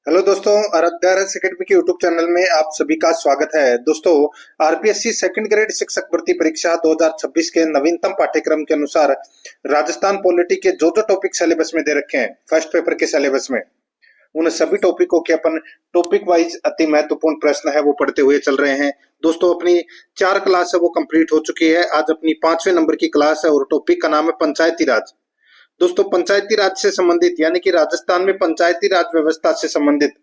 Hello दोस्तों, Aaradhya academy के YouTube channel में आप सभी का स्वागत है। दोस्तों, आरपीएससी सेकंड ग्रेड शिक्षक भर्ती परीक्षा 2026 के नवीनतम पाठ्यक्रम के अनुसार राजस्थान पॉलिटी के जो जो टॉपिक सिलेबस में दे रखे हैं फर्स्ट पेपर के सिलेबस में, उन सभी टॉपिकों के अपन टॉपिक वाइज अति महत्वपूर्ण प्रश्न है वो पढ़ते हुए चल रहे हैं। दोस्तों, अपनी 4 क्लास है वो कंप्लीट हो चुकी है। आज अपनी 5वें नंबर की क्लास है और टॉपिक का नाम है पंचायती राज। दोस्तों, पंचायती राज से संबंधित यानी कि राजस्थान में पंचायती राज व्यवस्था से संबंधित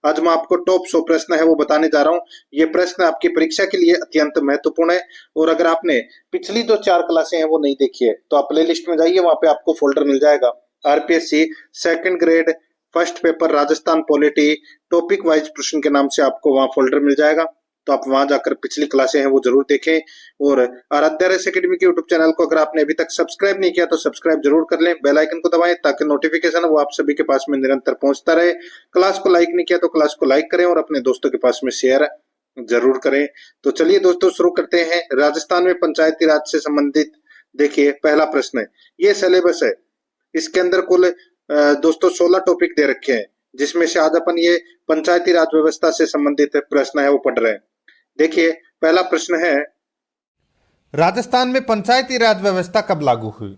आज मैं आपको टॉप 100 प्रश्न है वो बताने जा रहा हूं। ये प्रश्न आपकी परीक्षा के लिए अत्यंत महत्वपूर्ण है और अगर आपने पिछली जो 4 क्लासें हैं वो नहीं देखी है तो आप प्ले लिस्ट में जाइए, वहां पे आपको फोल्डर मिल जाएगा RPSC second grade first paper Rajasthan polity topic wise प्रश्न के नाम से आपको वहां फोल्डर मिल जाएगा। तो आप वहां जाकर पिछली क्लासें हैं वो जरूर देखें और आराध्या एकेडमी के यूट्यूब चैनल को अगर आपने अभी तक सब्सक्राइब नहीं किया तो सब्सक्राइब जरूर कर लें, बेल आइकन को दबाएं ताकि नोटिफिकेशन वो आप सभी के पास में निरंतर पहुंचता रहे। क्लास को लाइक नहीं किया तो क्लास को लाइक करें और अपने दोस्तों के पास में शेयर जरूर करें। तो चलिए दोस्तों, शुरू करते हैं। राजस्थान में पंचायती राज से संबंधित देखिए पहला प्रश्न है, ये सिलेबस है, इसके अंदर कुल दोस्तों 16 टॉपिक दे रखे हैं जिसमें से आज अपन ये पंचायती राज व्यवस्था से संबंधित प्रश्न है वो पढ़ रहे हैं। देखिए पहला प्रश्न है, राजस्थान में पंचायती राज व्यवस्था कब लागू हुई।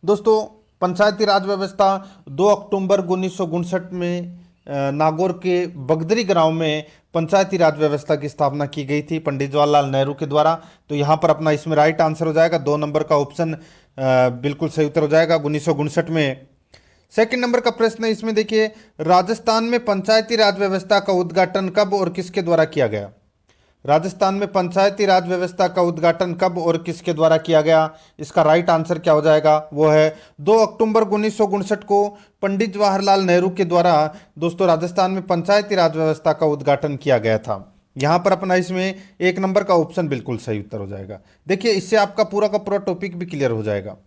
दोस्तों, पंचायती राज व्यवस्था 2 अक्टूबर 1959 में नागौर के बगदरी गांव में पंचायती राज व्यवस्था की स्थापना की गई थी पंडित जवाहरलाल नेहरू के द्वारा। तो यहाँ पर अपना इसमें राइट आंसर हो जाएगा 2 नंबर का ऑप्शन बिल्कुल सही उत्तर हो जाएगा 1959 में। सेकंड नंबर का प्रश्न है, इसमें देखिए राजस्थान में पंचायती राज व्यवस्था का उद्घाटन कब और किसके द्वारा किया गया। राजस्थान में पंचायती राज व्यवस्था का उद्घाटन कब और किसके द्वारा किया गया। इसका राइट आंसर क्या हो जाएगा, वो है 2 अक्टूबर 1959 को पंडित जवाहरलाल नेहरू के द्वारा दोस्तों राजस्थान में पंचायती राज व्यवस्था का उद्घाटन किया गया था। यहाँ पर अपना इसमें 1 नंबर का ऑप्शन बिल्कुल सही उत्तर हो जाएगा। देखिए इससे आपका पूरा का पूरा टॉपिक भी क्लियर हो जाएगा।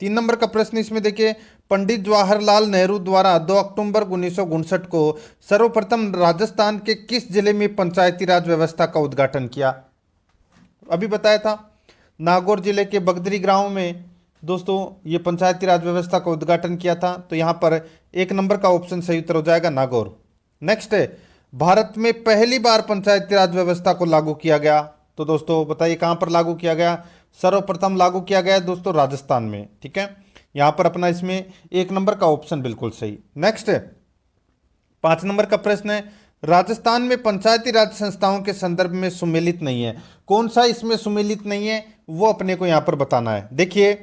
3 नंबर का प्रश्न इसमें देखिए, पंडित जवाहरलाल नेहरू द्वारा 2 अक्टूबर 1959 को सर्वप्रथम राजस्थान के किस जिले में पंचायती राज व्यवस्था का उद्घाटन किया। अभी बताया था नागौर जिले के बगदरी गांव में दोस्तों ये पंचायती राज व्यवस्था का उद्घाटन किया था। तो यहाँ पर 1 नंबर का ऑप्शन सही उत्तर हो जाएगा नागौर। नेक्स्ट है, भारत में पहली बार पंचायती राज व्यवस्था को लागू किया गया। तो दोस्तों बताइए कहाँ पर लागू किया गया। सर्वप्रथम लागू किया गया दोस्तों राजस्थान में। ठीक है, यहां पर अपना इसमें 1 नंबर का ऑप्शन बिल्कुल सही। नेक्स्ट है 5 नंबर का प्रश्न है, राजस्थान में पंचायती राज संस्थाओं के संदर्भ में सुमेलित नहीं है। कौन सा इसमें सुमेलित नहीं है वो अपने को यहां पर बताना है। देखिए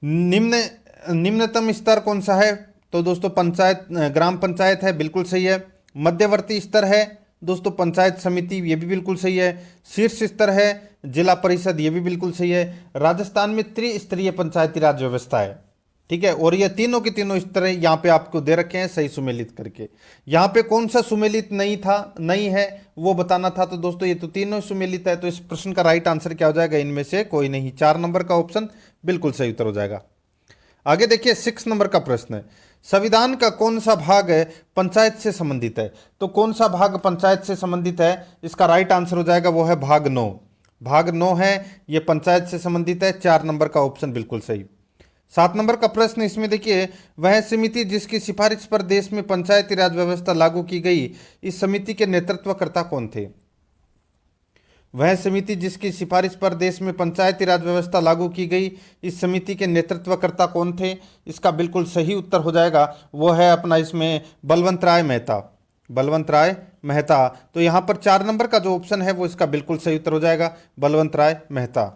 निम्नतम स्तर कौन सा है, तो दोस्तों पंचायत ग्राम पंचायत है, बिल्कुल सही है। मध्यवर्ती स्तर है दोस्तों पंचायत समिति, ये भी बिल्कुल सही है। शीर्ष स्तर है जिला परिषद, ये भी बिल्कुल सही है। राजस्थान में त्रिस्तरीय पंचायती राज व्यवस्था है। ठीक है, और ये तीनों के तीनों स्तर यहाँ पे आपको दे रखे हैं सही सुमेलित करके। यहाँ पे कौन सा सुमेलित नहीं था, नहीं है वो बताना था। तो दोस्तों ये तो तीनों सुमेलित है। तो इस प्रश्न का राइट आंसर क्या हो जाएगा, इनमें से कोई नहीं। 4 नंबर का ऑप्शन बिल्कुल सही उत्तर हो जाएगा। आगे देखिए 6 नंबर का प्रश्न है, संविधान का कौन सा भाग है पंचायत से संबंधित है। तो कौन सा भाग पंचायत से संबंधित है, इसका राइट आंसर हो जाएगा वो है भाग 9। भाग 9 है, ये पंचायत से संबंधित है। 4 नंबर का ऑप्शन बिल्कुल सही। 7 नंबर का प्रश्न इसमें देखिए, वह समिति जिसकी सिफारिश पर देश में पंचायती राज व्यवस्था लागू की गई, इस समिति के नेतृत्वकर्ता कौन थे। वह समिति जिसकी सिफारिश पर देश में पंचायती राज व्यवस्था लागू की गई, इस समिति के नेतृत्वकर्ता कौन थे। इसका बिल्कुल सही उत्तर हो जाएगा वो है अपना इसमें बलवंत राय मेहता। बलवंत राय मेहता। तो यहाँ पर 4 नंबर का जो ऑप्शन है वो इसका बिल्कुल सही उत्तर हो जाएगा बलवंत राय मेहता।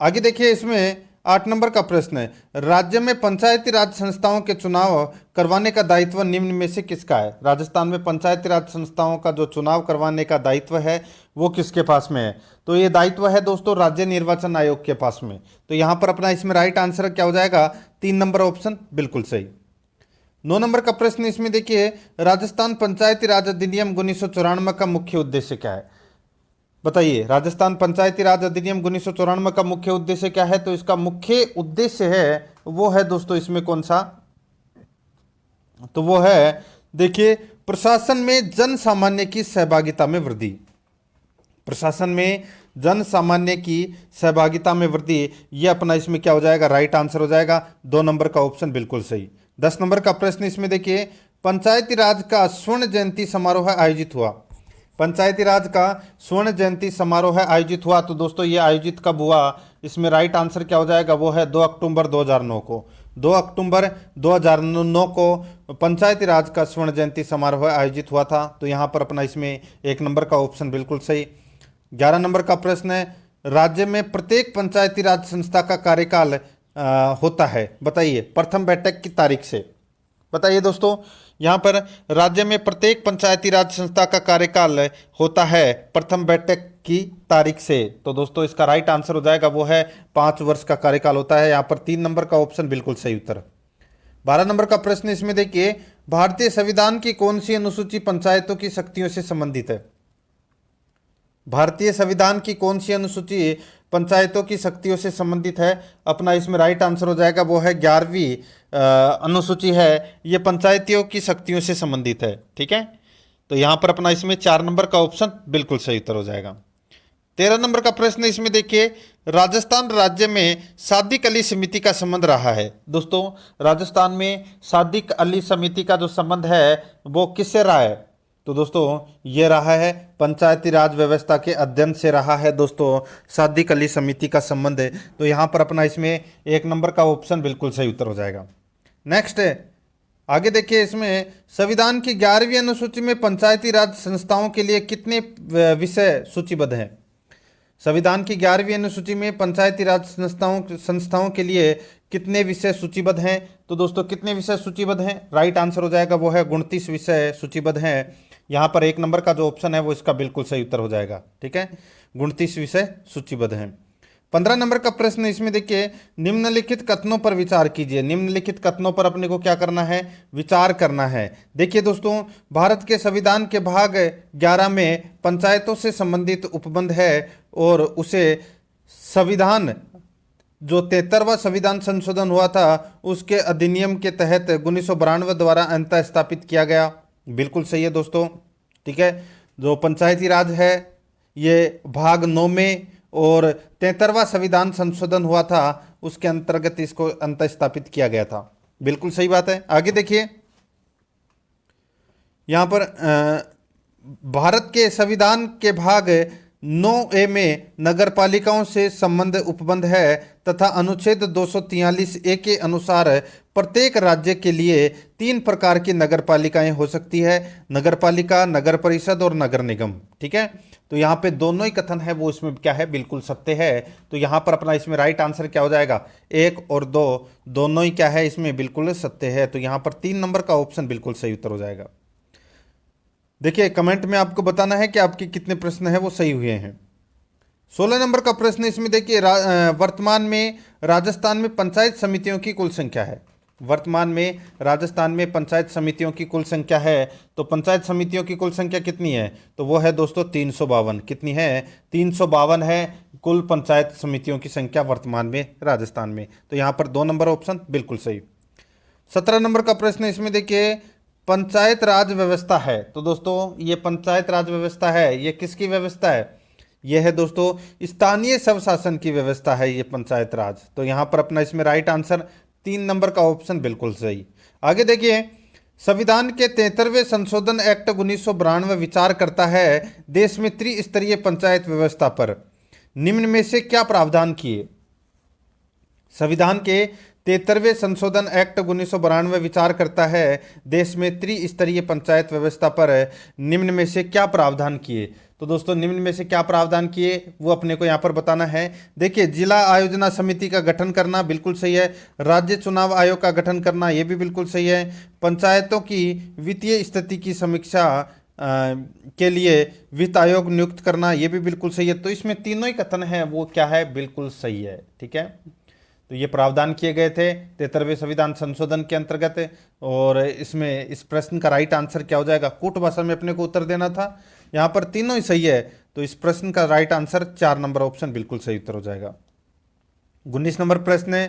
आगे देखिए इसमें 8 नंबर का प्रश्न है, राज्य में पंचायती राज संस्थाओं के चुनाव करवाने का दायित्व निम्न में से किसका है। राजस्थान में पंचायती राज संस्थाओं का जो चुनाव करवाने का दायित्व है वो किसके पास में है। तो ये दायित्व है दोस्तों राज्य निर्वाचन आयोग के पास में। तो यहाँ पर अपना इसमें राइट आंसर क्या हो जाएगा, 3 नंबर ऑप्शन बिल्कुल सही। 9 नंबर का प्रश्न इसमें देखिए, राजस्थान पंचायती राज अधिनियम 1994 का मुख्य उद्देश्य क्या है। बताइए राजस्थान पंचायती राज अधिनियम 1994 का मुख्य उद्देश्य क्या है। तो इसका मुख्य उद्देश्य है वो है दोस्तों इसमें कौन सा, तो वो है देखिए प्रशासन में जन सामान्य की सहभागिता में वृद्धि। प्रशासन में जन सामान्य की सहभागिता में वृद्धि, ये अपना इसमें क्या हो जाएगा, राइट आंसर हो जाएगा 2 नंबर का ऑप्शन बिल्कुल सही। 10 नंबर का प्रश्न इसमें देखिए, पंचायती राज का स्वर्ण जयंती समारोह आयोजित हुआ? पंचायती राज का स्वर्ण जयंती समारोह आयोजित हुआ, तो दोस्तों ये आयोजित कब हुआ? इसमें राइट आंसर क्या हो जाएगा? वो है 2 अक्टूबर 2009 को। 2 अक्टूबर 2009 को पंचायती राज का स्वर्ण जयंती समारोह आयोजित हुआ था। तो यहाँ पर अपना इसमें 1 नंबर का ऑप्शन बिल्कुल सही। 11 नंबर का प्रश्न है, राज्य में प्रत्येक पंचायती राज संस्था का कार्यकाल होता है, बताइए प्रथम बैठक की तारीख से। बताइए दोस्तों, यहाँ पर राज्य में प्रत्येक पंचायती राज संस्था का कार्यकाल होता है प्रथम बैठक की तारीख से। तो दोस्तों इसका राइट आंसर हो जाएगा वो है 5 वर्ष का कार्यकाल होता है। यहाँ पर 3 नंबर का ऑप्शन बिल्कुल सही उत्तर। 12 नंबर का प्रश्न इसमें देखिए, भारतीय संविधान की कौन सी अनुसूची पंचायतों की शक्तियों से संबंधित है? भारतीय संविधान की कौन सी अनुसूची पंचायतों की शक्तियों से संबंधित है? अपना इसमें राइट आंसर हो जाएगा वो है 11वीं अनुसूची है, ये पंचायतियों की शक्तियों से संबंधित है। ठीक है, तो यहाँ पर अपना इसमें 4 नंबर का ऑप्शन बिल्कुल सही उत्तर हो जाएगा। 13 नंबर का प्रश्न इसमें देखिए, राजस्थान राज्य में सादिक अली समिति का संबंध रहा है। दोस्तों राजस्थान में सादिक अली समिति का जो संबंध है वो किससे रहा है? तो दोस्तों ये रहा है पंचायती राज व्यवस्था के अध्ययन से रहा है दोस्तों सादिक अली समिति का संबंध है। तो यहाँ पर अपना इसमें 1 नंबर का ऑप्शन बिल्कुल सही उत्तर हो जाएगा। नेक्स्ट है, आगे देखिए, इसमें संविधान की 11वीं अनुसूची में पंचायती राज संस्थाओं के लिए कितने विषय सूचीबद्ध हैं? संविधान की 11वीं अनुसूची में पंचायती राज संस्थाओं के लिए कितने विषय सूचीबद्ध हैं? तो दोस्तों कितने विषय सूचीबद्ध हैं? राइट आंसर हो जाएगा वो है 29 विषय सूचीबद्ध हैं। यहाँ पर 1 नंबर का जो ऑप्शन है वो इसका बिल्कुल सही उत्तर हो जाएगा। ठीक है, 29 विषय सूचीबद्ध हैं। 15 नंबर का प्रश्न इसमें देखिए, निम्नलिखित कथनों पर विचार कीजिए। निम्नलिखित कथनों पर अपने को क्या करना है? विचार करना है। देखिए दोस्तों, भारत के संविधान के भाग 11 में पंचायतों से संबंधित उपबंध है और उसे संविधान जो 73वां संविधान संशोधन हुआ था उसके अधिनियम के तहत 1992 द्वारा अंतः स्थापित किया गया। बिल्कुल सही है दोस्तों। ठीक है, जो पंचायती राज है ये भाग 9 में और 73वां संविधान संशोधन हुआ था उसके अंतर्गत इसको अंतः स्थापित किया गया था। बिल्कुल सही बात है। आगे देखिए, यहाँ पर भारत के संविधान के भाग 9A में नगरपालिकाओं से संबंध उपबंध है तथा अनुच्छेद 243A के अनुसार प्रत्येक राज्य के लिए 3 प्रकार की नगरपालिकाएं हो सकती है, नगरपालिका, नगर परिषद और नगर निगम। ठीक है, तो यहाँ पे दोनों ही कथन है वो इसमें क्या है? बिल्कुल सत्य है। तो यहाँ पर अपना इसमें राइट आंसर क्या हो जाएगा? 1 और 2 दोनों ही क्या है? इसमें बिल्कुल सत्य है। तो यहाँ पर 3 नंबर का ऑप्शन बिल्कुल सही उत्तर हो जाएगा। देखिए कमेंट में आपको बताना है कि आपके कितने प्रश्न हैं वो सही हुए हैं। 16 नंबर का प्रश्न इसमें देखिए, वर्तमान में राजस्थान में पंचायत समितियों की कुल संख्या है। वर्तमान में राजस्थान में पंचायत समितियों की कुल संख्या है, तो पंचायत समितियों की कुल संख्या कितनी है? तो वो है दोस्तों 352। कितनी है? 352 है कुल पंचायत समितियों की संख्या वर्तमान में राजस्थान में। तो यहाँ पर 2 नंबर ऑप्शन बिल्कुल सही। 17 नंबर का प्रश्न इसमें देखिए, पंचायत राज व्यवस्था है। तो दोस्तों ये पंचायत राज व्यवस्था है, ये किसकी व्यवस्था है? ये है दोस्तों स्थानीय स्वशासन की व्यवस्था है ये पंचायत राज। तो यहाँ पर अपना इसमें राइट आंसर 3 नंबर का ऑप्शन बिल्कुल सही। आगे देखिए, संविधान के 73वें संशोधन एक्ट 1992 विचार करता है देश में त्रिस्तरीय पंचायत व्यवस्था पर। निम्न में से क्या प्रावधान किए? संविधान के 73वें संशोधन एक्ट 1992 विचार करता है देश में त्रिस्तरीय पंचायत व्यवस्था पर। निम्न में से क्या प्रावधान किए? तो दोस्तों निम्न में से क्या प्रावधान किए वो अपने को यहाँ पर बताना है। देखिए, जिला आयोजना समिति का गठन करना बिल्कुल सही है, राज्य चुनाव आयोग का गठन करना ये भी बिल्कुल सही है, पंचायतों की वित्तीय स्थिति की समीक्षा के लिए वित्त आयोग नियुक्त करना ये भी बिल्कुल सही है। तो इसमें तीनों ही कथन है वो क्या है? बिल्कुल सही है। ठीक है, तो ये प्रावधान किए गए थे 73वें संविधान संशोधन के अंतर्गत। और इसमें इस प्रश्न का राइट आंसर क्या हो जाएगा? कूट भाषा में अपने को उत्तर देना था। यहाँ पर तीनों ही सही है, तो इस प्रश्न का राइट आंसर 4 नंबर ऑप्शन बिल्कुल सही उत्तर हो जाएगा। 19 नंबर प्रश्न है,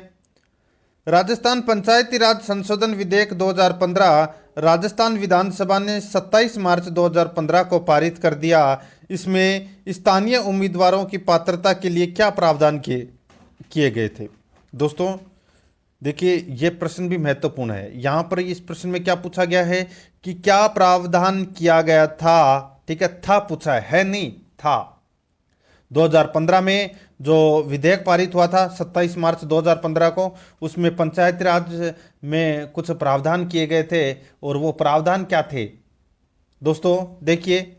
राजस्थान पंचायती राज संशोधन विधेयक 2015 राजस्थान विधानसभा ने 27 मार्च 2015 को पारित कर दिया। इसमें स्थानीय उम्मीदवारों की पात्रता के लिए क्या प्रावधान किए गए थे? दोस्तों देखिए ये प्रश्न भी महत्वपूर्ण है। यहाँ पर इस प्रश्न में क्या पूछा गया है कि क्या प्रावधान किया गया था, ठीक है, था पूछा है नहीं, था। 2015 में जो विधेयक पारित हुआ था 27 मार्च 2015 को, उसमें पंचायती राज में कुछ प्रावधान किए गए थे। और वो प्रावधान क्या थे दोस्तों? देखिए,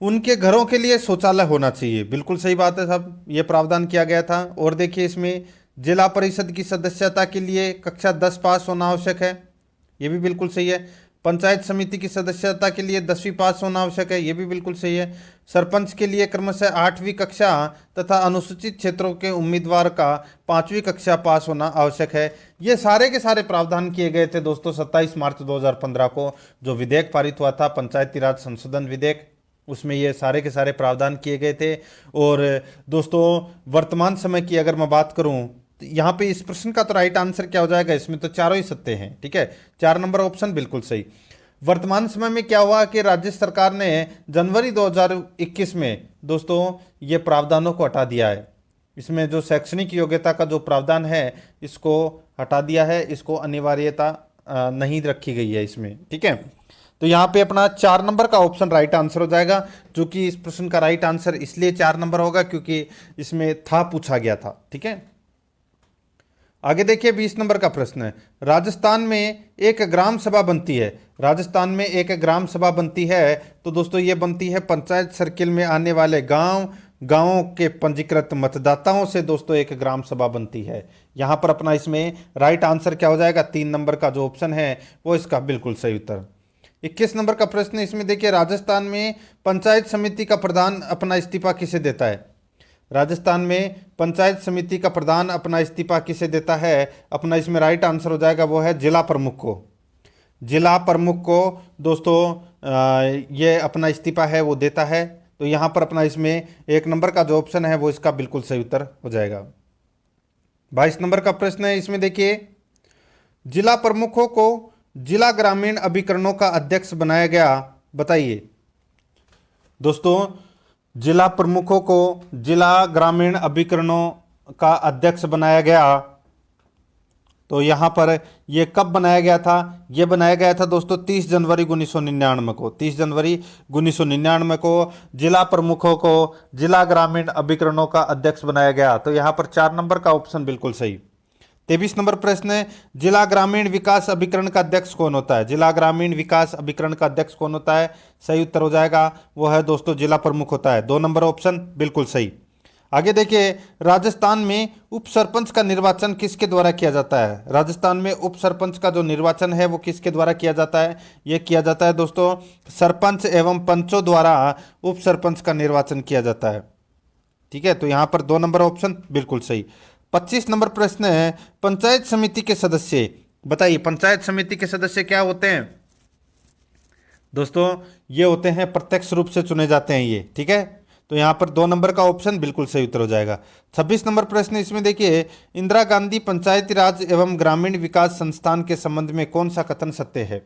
उनके घरों के लिए शौचालय होना चाहिए, बिल्कुल सही बात है साहब, ये प्रावधान किया गया था। और देखिए इसमें जिला परिषद की सदस्यता के लिए कक्षा 10 पास होना आवश्यक है, ये भी बिल्कुल सही है। पंचायत समिति की सदस्यता के लिए 10वीं पास होना आवश्यक है, ये भी बिल्कुल सही है। सरपंच के लिए क्रमशः 8वीं कक्षा तथा अनुसूचित क्षेत्रों के उम्मीदवार का 5वीं कक्षा पास होना आवश्यक है। ये सारे के सारे प्रावधान किए गए थे दोस्तों 27 मार्च 2015 को, जो विधेयक पारित हुआ था पंचायती राज संशोधन विधेयक, उसमें ये सारे के सारे प्रावधान किए गए थे। और दोस्तों वर्तमान समय की अगर मैं बात करूं तो यहाँ पे इस प्रश्न का तो राइट आंसर क्या हो जाएगा? इसमें तो चारों ही सत्य हैं, ठीक है, 4 नंबर ऑप्शन बिल्कुल सही। वर्तमान समय में क्या हुआ कि राज्य सरकार ने जनवरी 2021 में दोस्तों ये प्रावधानों को हटा दिया है। इसमें जो शैक्षणिक योग्यता का जो प्रावधान है इसको हटा दिया है, इसको अनिवार्यता नहीं रखी गई है इसमें, ठीक है। तो यहाँ पे अपना 4 नंबर का ऑप्शन राइट आंसर हो जाएगा, जो कि इस प्रश्न का राइट आंसर इसलिए 4 नंबर होगा क्योंकि इसमें था पूछा गया था, ठीक है। आगे देखिए 20 नंबर का प्रश्न है, राजस्थान में एक ग्राम सभा बनती है। राजस्थान में एक ग्राम सभा बनती है तो दोस्तों ये बनती है पंचायत सर्किल में आने वाले गांवों के पंजीकृत मतदाताओं से दोस्तों एक ग्राम सभा बनती है। यहां पर अपना इसमें राइट आंसर क्या हो जाएगा? 3 नंबर का जो ऑप्शन है वो इसका बिल्कुल सही उत्तर। 21 नंबर का प्रश्न, इसमें देखिए राजस्थान में पंचायत समिति का प्रधान अपना इस्तीफा किसे देता है? राजस्थान में पंचायत समिति का प्रधान अपना इस्तीफा किसे देता है? अपना इसमें राइट आंसर हो जाएगा वो है जिला प्रमुख को। जिला प्रमुख को दोस्तों ये अपना इस्तीफा है वो देता है। तो यहाँ पर अपना इसमें 1 नंबर का जो ऑप्शन है वो इसका बिल्कुल सही उत्तर हो जाएगा। 22 नंबर का प्रश्न है, इसमें देखिए जिला प्रमुखों को जिला ग्रामीण अभिकरणों का अध्यक्ष बनाया गया, बताइए। दोस्तों जिला प्रमुखों को जिला ग्रामीण अभिकरणों का अध्यक्ष बनाया गया, तो यहाँ पर ये कब बनाया गया था? ये बनाया गया था दोस्तों 30 जनवरी 1999 को। 30 जनवरी 1999 को जिला प्रमुखों को जिला ग्रामीण अभिकरणों का अध्यक्ष बनाया गया। तो यहाँ पर 4 नंबर का ऑप्शन बिल्कुल सही। 23 नंबर प्रश्न है, जिला ग्रामीण विकास अभिकरण का अध्यक्ष कौन होता है? जिला ग्रामीण विकास अभिकरण का अध्यक्ष कौन होता है? सही उत्तर हो जाएगा वो है दोस्तों जिला प्रमुख होता है। 2 नंबर ऑप्शन बिल्कुल सही। आगे देखिए राजस्थान में उप सरपंच का निर्वाचन किसके द्वारा किया जाता है? राजस्थान में उप सरपंच का जो निर्वाचन है वो किसके द्वारा किया जाता है? ये किया जाता है दोस्तों सरपंच एवं पंचों द्वारा उप सरपंच का निर्वाचन किया जाता है, ठीक है। तो यहाँ पर 2 नंबर ऑप्शन बिल्कुल सही। 25 नंबर प्रश्न है, पंचायत समिति के सदस्य, बताइए पंचायत समिति के सदस्य क्या होते हैं? दोस्तों ये होते हैं प्रत्यक्ष रूप से चुने जाते हैं ये, ठीक है। तो यहाँ पर 2 नंबर का ऑप्शन बिल्कुल सही उत्तर हो जाएगा। 26 नंबर प्रश्न, इसमें देखिए इंदिरा गांधी पंचायती राज एवं ग्रामीण विकास संस्थान के संबंध में कौन सा कथन सत्य है?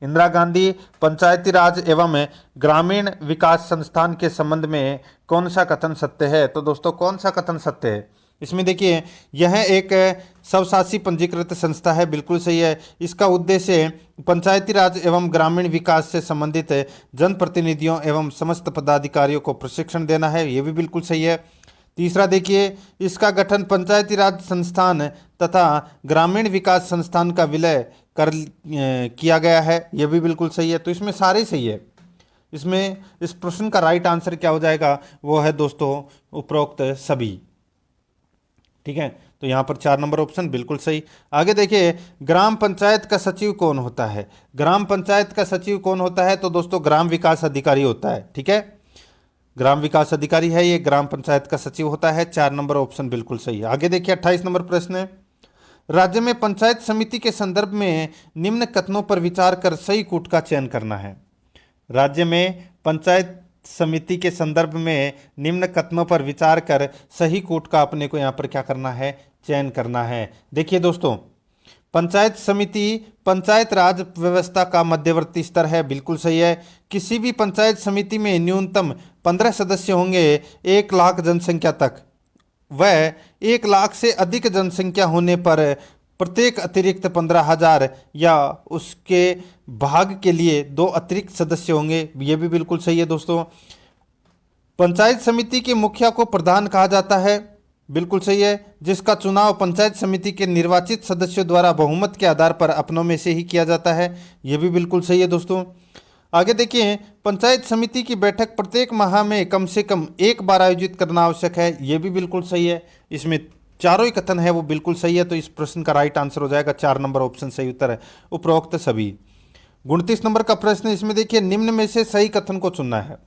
इंदिरा गांधी पंचायती राज एवं ग्रामीण विकास संस्थान के संबंध में कौन सा कथन सत्य है? तो दोस्तों कौन सा कथन सत्य है? इसमें देखिए यह एक स्वशासी पंजीकृत संस्था है, बिल्कुल सही है। इसका उद्देश्य पंचायती राज एवं ग्रामीण विकास से संबंधित जनप्रतिनिधियों एवं समस्त पदाधिकारियों को प्रशिक्षण देना है, ये भी बिल्कुल सही है। तीसरा देखिए इसका गठन पंचायती राज संस्थान तथा ग्रामीण विकास संस्थान का विलय कर किया गया है, यह भी बिल्कुल सही है। तो इसमें सारे सही है। इसमें इस प्रश्न का राइट आंसर क्या हो जाएगा? वो है दोस्तों उपरोक्त सभी, ठीक है। तो यहाँ पर 4 नंबर ऑप्शन बिल्कुल सही। आगे देखिए ग्राम पंचायत का सचिव कौन होता है? ग्राम पंचायत का सचिव कौन होता है? तो दोस्तों ग्राम विकास अधिकारी होता है, ठीक है। ग्राम विकास अधिकारी है ये, ग्राम पंचायत का सचिव होता है। 4 नंबर ऑप्शन बिल्कुल सही है। आगे देखिए 28 नंबर प्रश्न है, राज्य में पंचायत समिति के संदर्भ में निम्न कथनों पर विचार कर सही कूट का चयन करना है। राज्य में पंचायत समिति के संदर्भ में निम्न कथनों पर विचार कर सही कूट का अपने को यहाँ पर क्या करना है? चयन करना है। देखिए दोस्तों पंचायत समिति पंचायत राज व्यवस्था का मध्यवर्ती स्तर है, बिल्कुल सही है। किसी भी पंचायत समिति में न्यूनतम 15 सदस्य होंगे 1 लाख जनसंख्या तक। वह 1 लाख से अधिक जनसंख्या होने पर प्रत्येक अतिरिक्त 15,000 या उसके भाग के लिए 2 अतिरिक्त सदस्य होंगे, ये भी बिल्कुल सही है दोस्तों। पंचायत समिति के मुखिया को प्रधान कहा जाता है, बिल्कुल सही है, जिसका चुनाव पंचायत समिति के निर्वाचित सदस्यों द्वारा बहुमत के आधार पर अपनों में से ही किया जाता है, ये भी बिल्कुल सही है दोस्तों। आगे देखिए, पंचायत समिति की बैठक प्रत्येक माह में कम से कम एक बार आयोजित करना आवश्यक है, ये भी बिल्कुल सही है। इसमें चारों ही कथन है वो बिल्कुल सही है, तो इस प्रश्न का राइट आंसर हो जाएगा 4 नंबर ऑप्शन सही उत्तर है, उपरोक्त सभी। 29 नंबर का प्रश्न इसमें देखिए, निम्न में से सही कथन को चुनना है।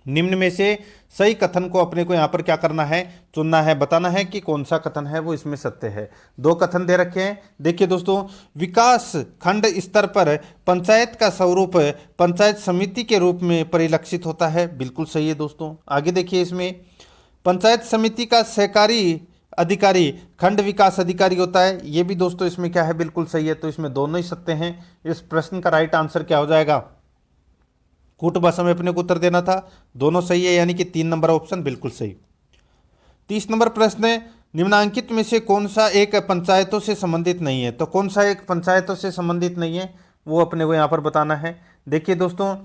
निम्न में से सही कथन को अपने को यहाँ पर क्या करना है, चुनना है, बताना है कि कौन सा कथन है वो इसमें सत्य है। 2 कथन दे रखे हैं, देखिए दोस्तों, विकास खंड स्तर पर पंचायत का स्वरूप पंचायत समिति के रूप में परिलक्षित होता है, बिल्कुल सही है दोस्तों। आगे देखिए, इसमें पंचायत समिति का सहकारी अधिकारी खंड विकास अधिकारी होता है, ये भी दोस्तों इसमें क्या है, बिल्कुल सही है, तो इसमें दोनों ही सत्य हैं। इस प्रश्न का राइट आंसर क्या हो जाएगा, कूट भाषा में अपने को उत्तर देना था, दोनों सही है, यानी कि 3 नंबर ऑप्शन बिल्कुल सही। 30 नंबर प्रश्न है, निम्नांकित में से कौन सा एक पंचायतों से संबंधित नहीं है, तो कौन सा एक पंचायतों से संबंधित नहीं है वो अपने को यहाँ पर बताना है। देखिए दोस्तों,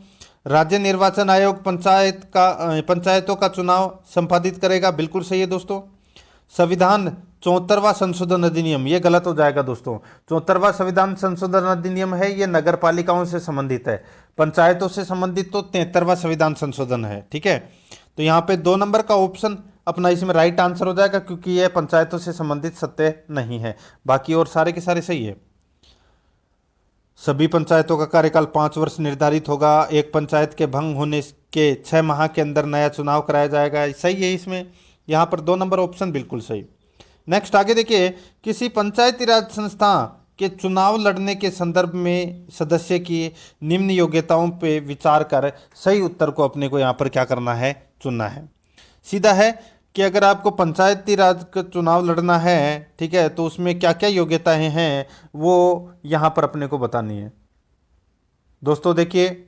राज्य निर्वाचन आयोग पंचायतों का चुनाव संपादित करेगा, बिल्कुल सही है दोस्तों। संविधान 74वां संशोधन अधिनियम, ये गलत हो जाएगा दोस्तों, 74वां संविधान संशोधन अधिनियम है, ये नगर पालिकाओं से संबंधित है, पंचायतों से संबंधित तो 73वां संविधान संशोधन है, ठीक है। तो यहाँ पे 2 नंबर का ऑप्शन अपना इसमें राइट आंसर हो जाएगा, क्योंकि यह पंचायतों से संबंधित सत्य नहीं है, बाकी और सारे के सारे सही है। सभी पंचायतों का कार्यकाल 5 वर्ष निर्धारित होगा, एक पंचायत के भंग होने के 6 माह के अंदर नया चुनाव कराया जाएगा, सही है इसमें, यहाँ पर 2 नंबर ऑप्शन बिल्कुल सही। नेक्स्ट आगे देखिए, किसी पंचायती राज संस्था के चुनाव लड़ने के संदर्भ में सदस्य की निम्न योग्यताओं पे विचार कर सही उत्तर को अपने को यहाँ पर क्या करना है, चुनना है। सीधा है कि अगर आपको पंचायती राज का चुनाव लड़ना है, ठीक है, तो उसमें क्या क्या योग्यताएं हैं वो यहाँ पर अपने को बतानी है। दोस्तों देखिए,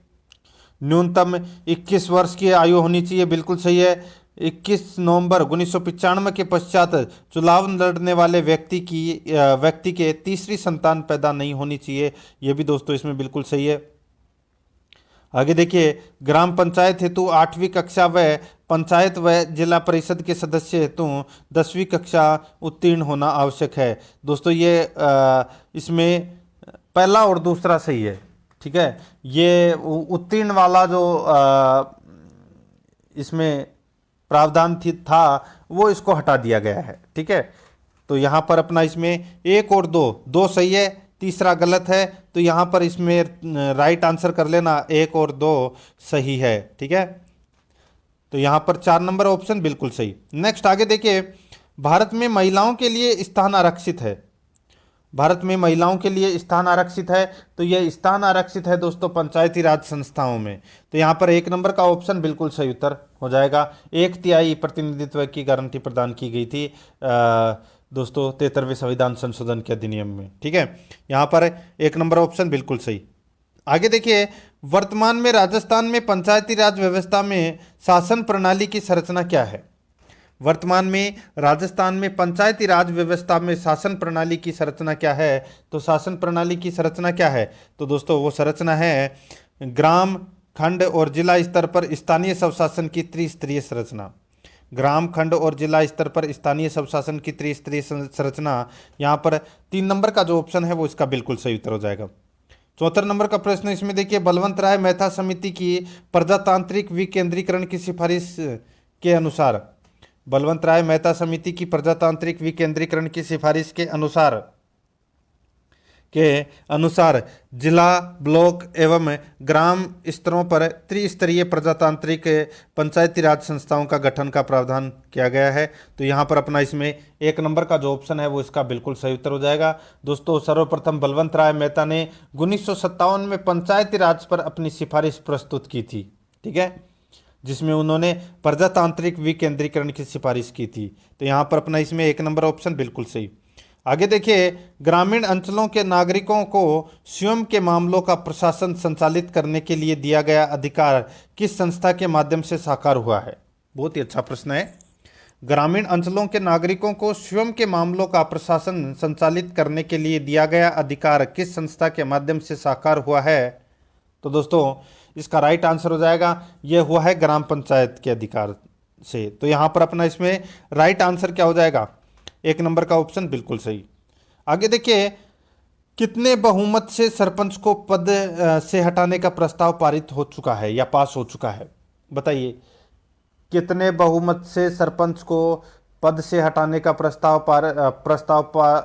न्यूनतम 21 वर्ष की आयु होनी चाहिए, बिल्कुल सही है। 21 नवंबर 1995 के पश्चात चुनाव लड़ने वाले व्यक्ति के तीसरी संतान पैदा नहीं होनी चाहिए, यह भी दोस्तों इसमें बिल्कुल सही है। आगे देखिए, ग्राम पंचायत हेतु 8वीं कक्षा व पंचायत व जिला परिषद के सदस्य हेतु 10वीं कक्षा उत्तीर्ण होना आवश्यक है। दोस्तों ये इसमें पहला और दूसरा सही है, ठीक है। ये उत्तीर्ण वाला जो इसमें प्रावधान था वो इसको हटा दिया गया है, ठीक है। तो यहाँ पर अपना इसमें 1 और 2 सही है, तीसरा गलत है, तो यहाँ पर इसमें राइट आंसर कर लेना, 1 और 2 सही है, ठीक है। तो यहाँ पर 4 नंबर ऑप्शन बिल्कुल सही। नेक्स्ट आगे देखिए, भारत में महिलाओं के लिए स्थान आरक्षित है, भारत में महिलाओं के लिए स्थान आरक्षित है, तो यह स्थान आरक्षित है दोस्तों पंचायती राज संस्थाओं में, तो यहाँ पर 1 नंबर का ऑप्शन बिल्कुल सही उत्तर हो जाएगा। 1/3 प्रतिनिधित्व की गारंटी प्रदान की गई थी दोस्तों 73वें संविधान संशोधन के अधिनियम में, ठीक है। यहाँ पर 1 नंबर ऑप्शन बिल्कुल सही। आगे देखिए, वर्तमान में राजस्थान में पंचायती राज व्यवस्था में शासन प्रणाली की संरचना क्या है। वर्तमान में राजस्थान में पंचायती राज व्यवस्था में शासन प्रणाली की संरचना क्या है, तो शासन प्रणाली की संरचना क्या है, तो दोस्तों वो संरचना है ग्राम, खंड और जिला स्तर पर स्थानीय स्वशासन की त्रिस्तरीय संरचना। ग्राम, खंड और जिला स्तर पर स्थानीय स्वशासन की त्रिस्तरीय संरचना, यहाँ पर 3 नंबर का जो ऑप्शन है वो इसका बिल्कुल सही उत्तर हो जाएगा। 74 नंबर का प्रश्न इसमें देखिए, बलवंत राय मेहता समिति की प्रजातांत्रिक विकेंद्रीकरण की सिफारिश के अनुसार, बलवंत राय मेहता समिति की प्रजातांत्रिक विकेंद्रीकरण की सिफारिश के अनुसार जिला, ब्लॉक एवं ग्राम स्तरों पर त्रिस्तरीय प्रजातांत्रिक पंचायती राज संस्थाओं का गठन का प्रावधान किया गया है, तो यहाँ पर अपना इसमें 1 नंबर का जो ऑप्शन है वो इसका बिल्कुल सही उत्तर हो जाएगा। दोस्तों सर्वप्रथम बलवंत राय मेहता ने 1957 में पंचायती राज पर अपनी सिफारिश प्रस्तुत की थी, ठीक है, जिसमें उन्होंने प्रजातांत्रिक विकेंद्रीकरण की सिफारिश की थी, तो यहाँ पर अपना इसमें 1 नंबर ऑप्शन बिल्कुल सही। आगे देखिए, ग्रामीण अंचलों के नागरिकों को स्वयं के मामलों का प्रशासन संचालित करने के लिए दिया गया अधिकार किस संस्था के माध्यम से साकार हुआ है। बहुत ही अच्छा प्रश्न है। ग्रामीण अंचलों के नागरिकों को स्वयं के मामलों का प्रशासन संचालित करने के लिए दिया गया अधिकार किस संस्था के माध्यम से साकार हुआ है? तो दोस्तों इसका राइट आंसर हो जाएगा, यह हुआ है ग्राम पंचायत के अधिकार से। तो यहाँ पर अपना इसमें राइट आंसर क्या हो जाएगा? 1 नंबर का ऑप्शन बिल्कुल सही। आगे देखिए, कितने बहुमत से सरपंच को पद से हटाने का प्रस्ताव पारित हो चुका है या पास हो चुका है? बताइए, कितने बहुमत से सरपंच को पद से हटाने का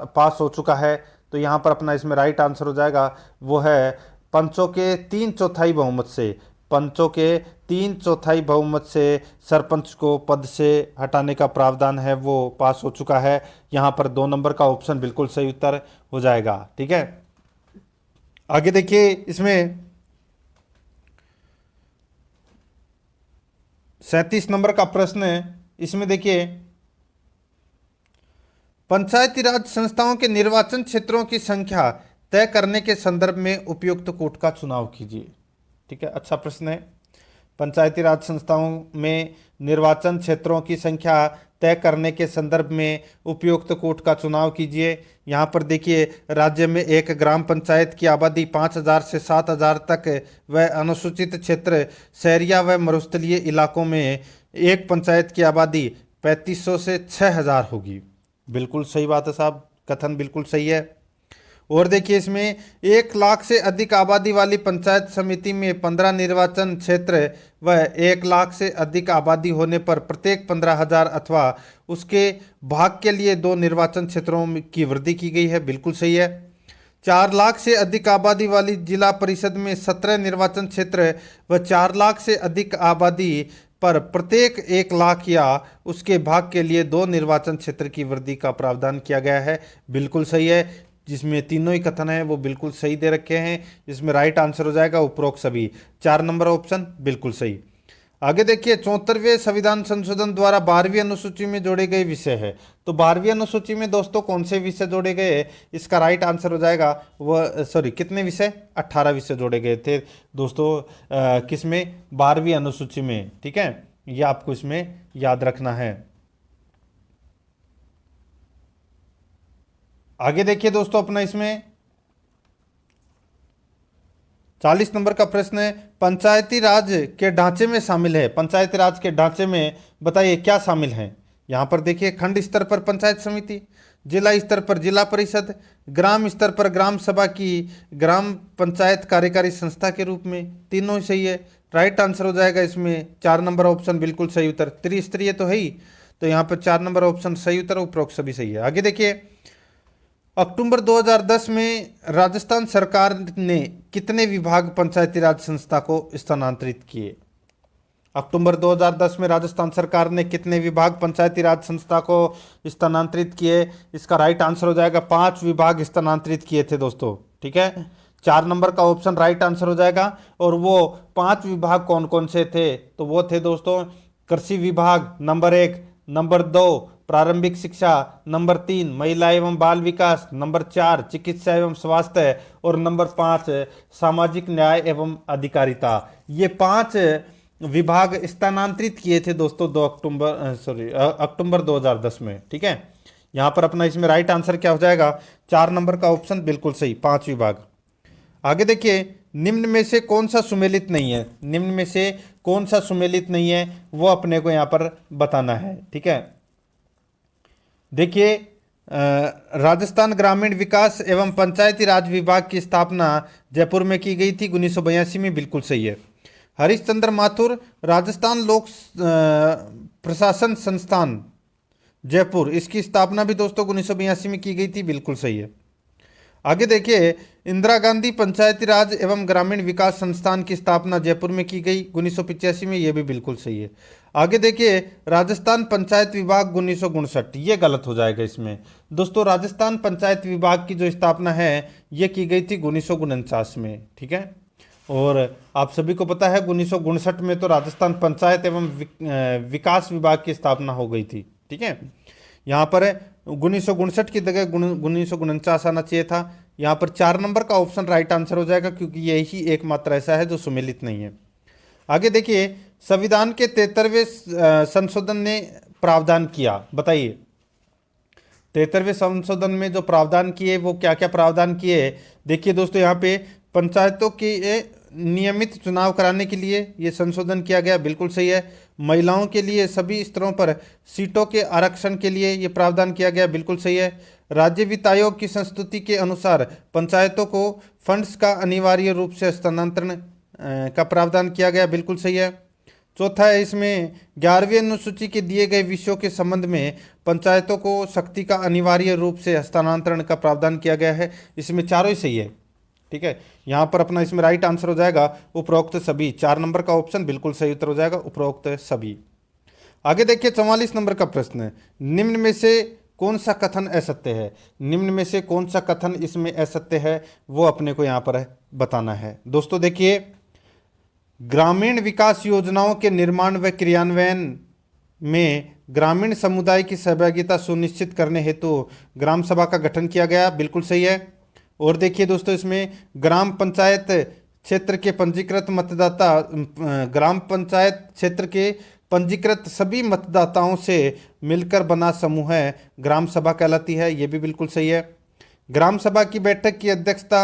पास हो चुका है? तो यहाँ पर अपना इसमें राइट आंसर हो जाएगा, वो है पंचों के 3/4 बहुमत से। पंचों के 3/4 बहुमत से सरपंच को पद से हटाने का प्रावधान है वो पास हो चुका है। यहाँ पर 2 नंबर का ऑप्शन बिल्कुल सही उत्तर हो जाएगा। ठीक है, आगे देखिए, इसमें 37 नंबर का प्रश्न है। इसमें देखिए, पंचायती राज संस्थाओं के निर्वाचन क्षेत्रों की संख्या तय करने के संदर्भ में उपयुक्त कोट का चुनाव कीजिए। ठीक है, अच्छा प्रश्न है। पंचायती राज संस्थाओं में निर्वाचन क्षेत्रों की संख्या तय करने के संदर्भ में उपयुक्त कोट का चुनाव कीजिए। यहाँ पर देखिए, राज्य में एक ग्राम पंचायत की आबादी 5,000 से 7,000 तक व अनुसूचित क्षेत्र, शहरिया व मरुस्थलीय इलाकों में एक पंचायत की आबादी 3,500 से 6,000 होगी। बिल्कुल सही बात है साहब, कथन बिल्कुल सही है। और देखिए, इसमें 1 लाख से अधिक आबादी वाली पंचायत समिति में 15 निर्वाचन क्षेत्र व 1 लाख से अधिक आबादी होने पर प्रत्येक 15,000 अथवा उसके भाग के लिए 2 निर्वाचन क्षेत्रों की वृद्धि की गई है। बिल्कुल सही है। 4 लाख से अधिक आबादी वाली जिला परिषद में 17 निर्वाचन क्षेत्र व 4 लाख से अधिक आबादी पर प्रत्येक 1 लाख या उसके भाग के लिए 2 निर्वाचन क्षेत्र की वृद्धि का प्रावधान किया गया है। बिल्कुल सही है। जिसमें तीनों ही कथन है वो बिल्कुल सही दे रखे हैं। इसमें राइट आंसर हो जाएगा उपरोक्त सभी। 4 नंबर ऑप्शन बिल्कुल सही। आगे देखिए, 74वें संविधान संशोधन द्वारा 12वीं अनुसूची में जोड़े गए विषय है। तो 12वीं अनुसूची में दोस्तों कौन से विषय जोड़े गए? इसका राइट आंसर हो जाएगा कितने विषय? 18 विषय जोड़े गए थे दोस्तों। किसमें? 12वीं अनुसूची में। ठीक है, ये आपको इसमें याद रखना है। आगे देखिए दोस्तों, अपना इसमें 40 नंबर का प्रश्न है, पंचायती राज के ढांचे में शामिल है। पंचायती राज के ढांचे में बताइए क्या शामिल है? यहाँ पर देखिए, खंड स्तर पर पंचायत समिति, जिला स्तर पर जिला परिषद, ग्राम स्तर पर ग्राम सभा की ग्राम पंचायत कार्यकारी संस्था के रूप में। तीनों ही सही है। राइट आंसर हो जाएगा इसमें 4 नंबर ऑप्शन बिल्कुल सही उत्तर। त्रिस्तरीय तो है ही, तो यहाँ पर 4 नंबर ऑप्शन सही उत्तर, उपरोक्त सभी सही है। आगे देखिए, अक्टूबर 2010 में राजस्थान सरकार ने कितने विभाग पंचायती राज संस्था को स्थानांतरित किए? अक्टूबर 2010 में राजस्थान सरकार ने कितने विभाग पंचायती राज संस्था को स्थानांतरित किए? इसका राइट आंसर हो जाएगा 5 विभाग स्थानांतरित किए थे दोस्तों। ठीक है, 4 नंबर का ऑप्शन राइट आंसर हो जाएगा। और वो 5 विभाग कौन कौन से थे? तो वो थे दोस्तों, कृषि विभाग नंबर 1, नंबर 2 प्रारंभिक शिक्षा, नंबर 3 महिला एवं बाल विकास, नंबर 4 चिकित्सा एवं स्वास्थ्य और नंबर 5 सामाजिक न्याय एवं अधिकारिता। ये 5 विभाग स्थानांतरित किए थे दोस्तों अक्टूबर 2010 में। ठीक है, यहाँ पर अपना इसमें राइट आंसर क्या हो जाएगा? 4 नंबर का ऑप्शन बिल्कुल सही, 5 विभाग। आगे देखिए, निम्न में से कौन सा सुमेलित नहीं है? निम्न में से कौन सा सुमेलित नहीं है वो अपने को यहाँ पर बताना है। ठीक है, देखिए, राजस्थान ग्रामीण विकास एवं पंचायती राज विभाग की स्थापना जयपुर में की गई थी 1982 में। बिल्कुल सही है। हरीशचंद्र माथुर राजस्थान लोक प्रशासन संस्थान जयपुर, इसकी स्थापना भी दोस्तों 1982 में की गई थी। बिल्कुल सही है। आगे देखिए, इंदिरा गांधी पंचायती राज एवं ग्रामीण विकास संस्थान की स्थापना जयपुर में की गई 1985 में। ये भी बिल्कुल सही है। आगे देखिए, राजस्थान पंचायत विभाग 1959, ये गलत हो जाएगा इसमें दोस्तों। राजस्थान पंचायत विभाग की जो स्थापना है ये की गई थी 1949 में। ठीक है, और आप सभी को पता है 1959 में तो राजस्थान पंचायत एवं विकास विभाग की स्थापना हो गई थी। ठीक है, यहाँ पर 1959 की जगह 1949 आना चाहिए था। यहाँ पर 4 नंबर का ऑप्शन राइट आंसर हो जाएगा, क्योंकि यही एकमात्र ऐसा है जो सुमेलित नहीं है। आगे देखिए, संविधान के 73वें संशोधन ने प्रावधान किया? बताइए। 73वें संशोधन में जो प्रावधान किए वो क्या क्या प्रावधान किए? देखिए दोस्तों, यहाँ पे पंचायतों के नियमित चुनाव कराने के लिए ये संशोधन किया गया, बिल्कुल सही है। महिलाओं के लिए सभी स्तरों पर सीटों के आरक्षण के लिए ये प्रावधान किया गया, बिल्कुल सही है। राज्य वित्त आयोग की संस्तुति के अनुसार पंचायतों को फंड्स का अनिवार्य रूप से हस्तांतरण का प्रावधान किया गया, बिल्कुल सही है। चौथा है, इसमें 11वीं अनुसूची के दिए गए विषयों के संबंध में पंचायतों को शक्ति का अनिवार्य रूप से हस्तांतरण का प्रावधान किया गया है। इसमें चारों ही सही है, ठीक है। यहाँ पर अपना इसमें राइट आंसर हो जाएगा उपरोक्त सभी। 4 नंबर का ऑप्शन बिल्कुल सही उत्तर हो जाएगा, उपरोक्त सभी। आगे देखिए 44 नंबर का प्रश्न है, निम्न में से कौन सा कथन असत्य है? निम्न में से कौन सा कथन इसमें असत्य है वो अपने को यहाँ पर बताना है। दोस्तों देखिए, ग्रामीण विकास योजनाओं के निर्माण व क्रियान्वयन में ग्रामीण समुदाय की सहभागिता सुनिश्चित करने हेतु ग्राम सभा का गठन किया गया, बिल्कुल सही है। और देखिए दोस्तों, इसमें ग्राम पंचायत क्षेत्र के पंजीकृत मतदाता, ग्राम पंचायत क्षेत्र के पंजीकृत सभी मतदाताओं से मिलकर बना समूह है ग्राम सभा कहलाती है, ये भी बिल्कुल सही है। ग्राम सभा की बैठक की अध्यक्षता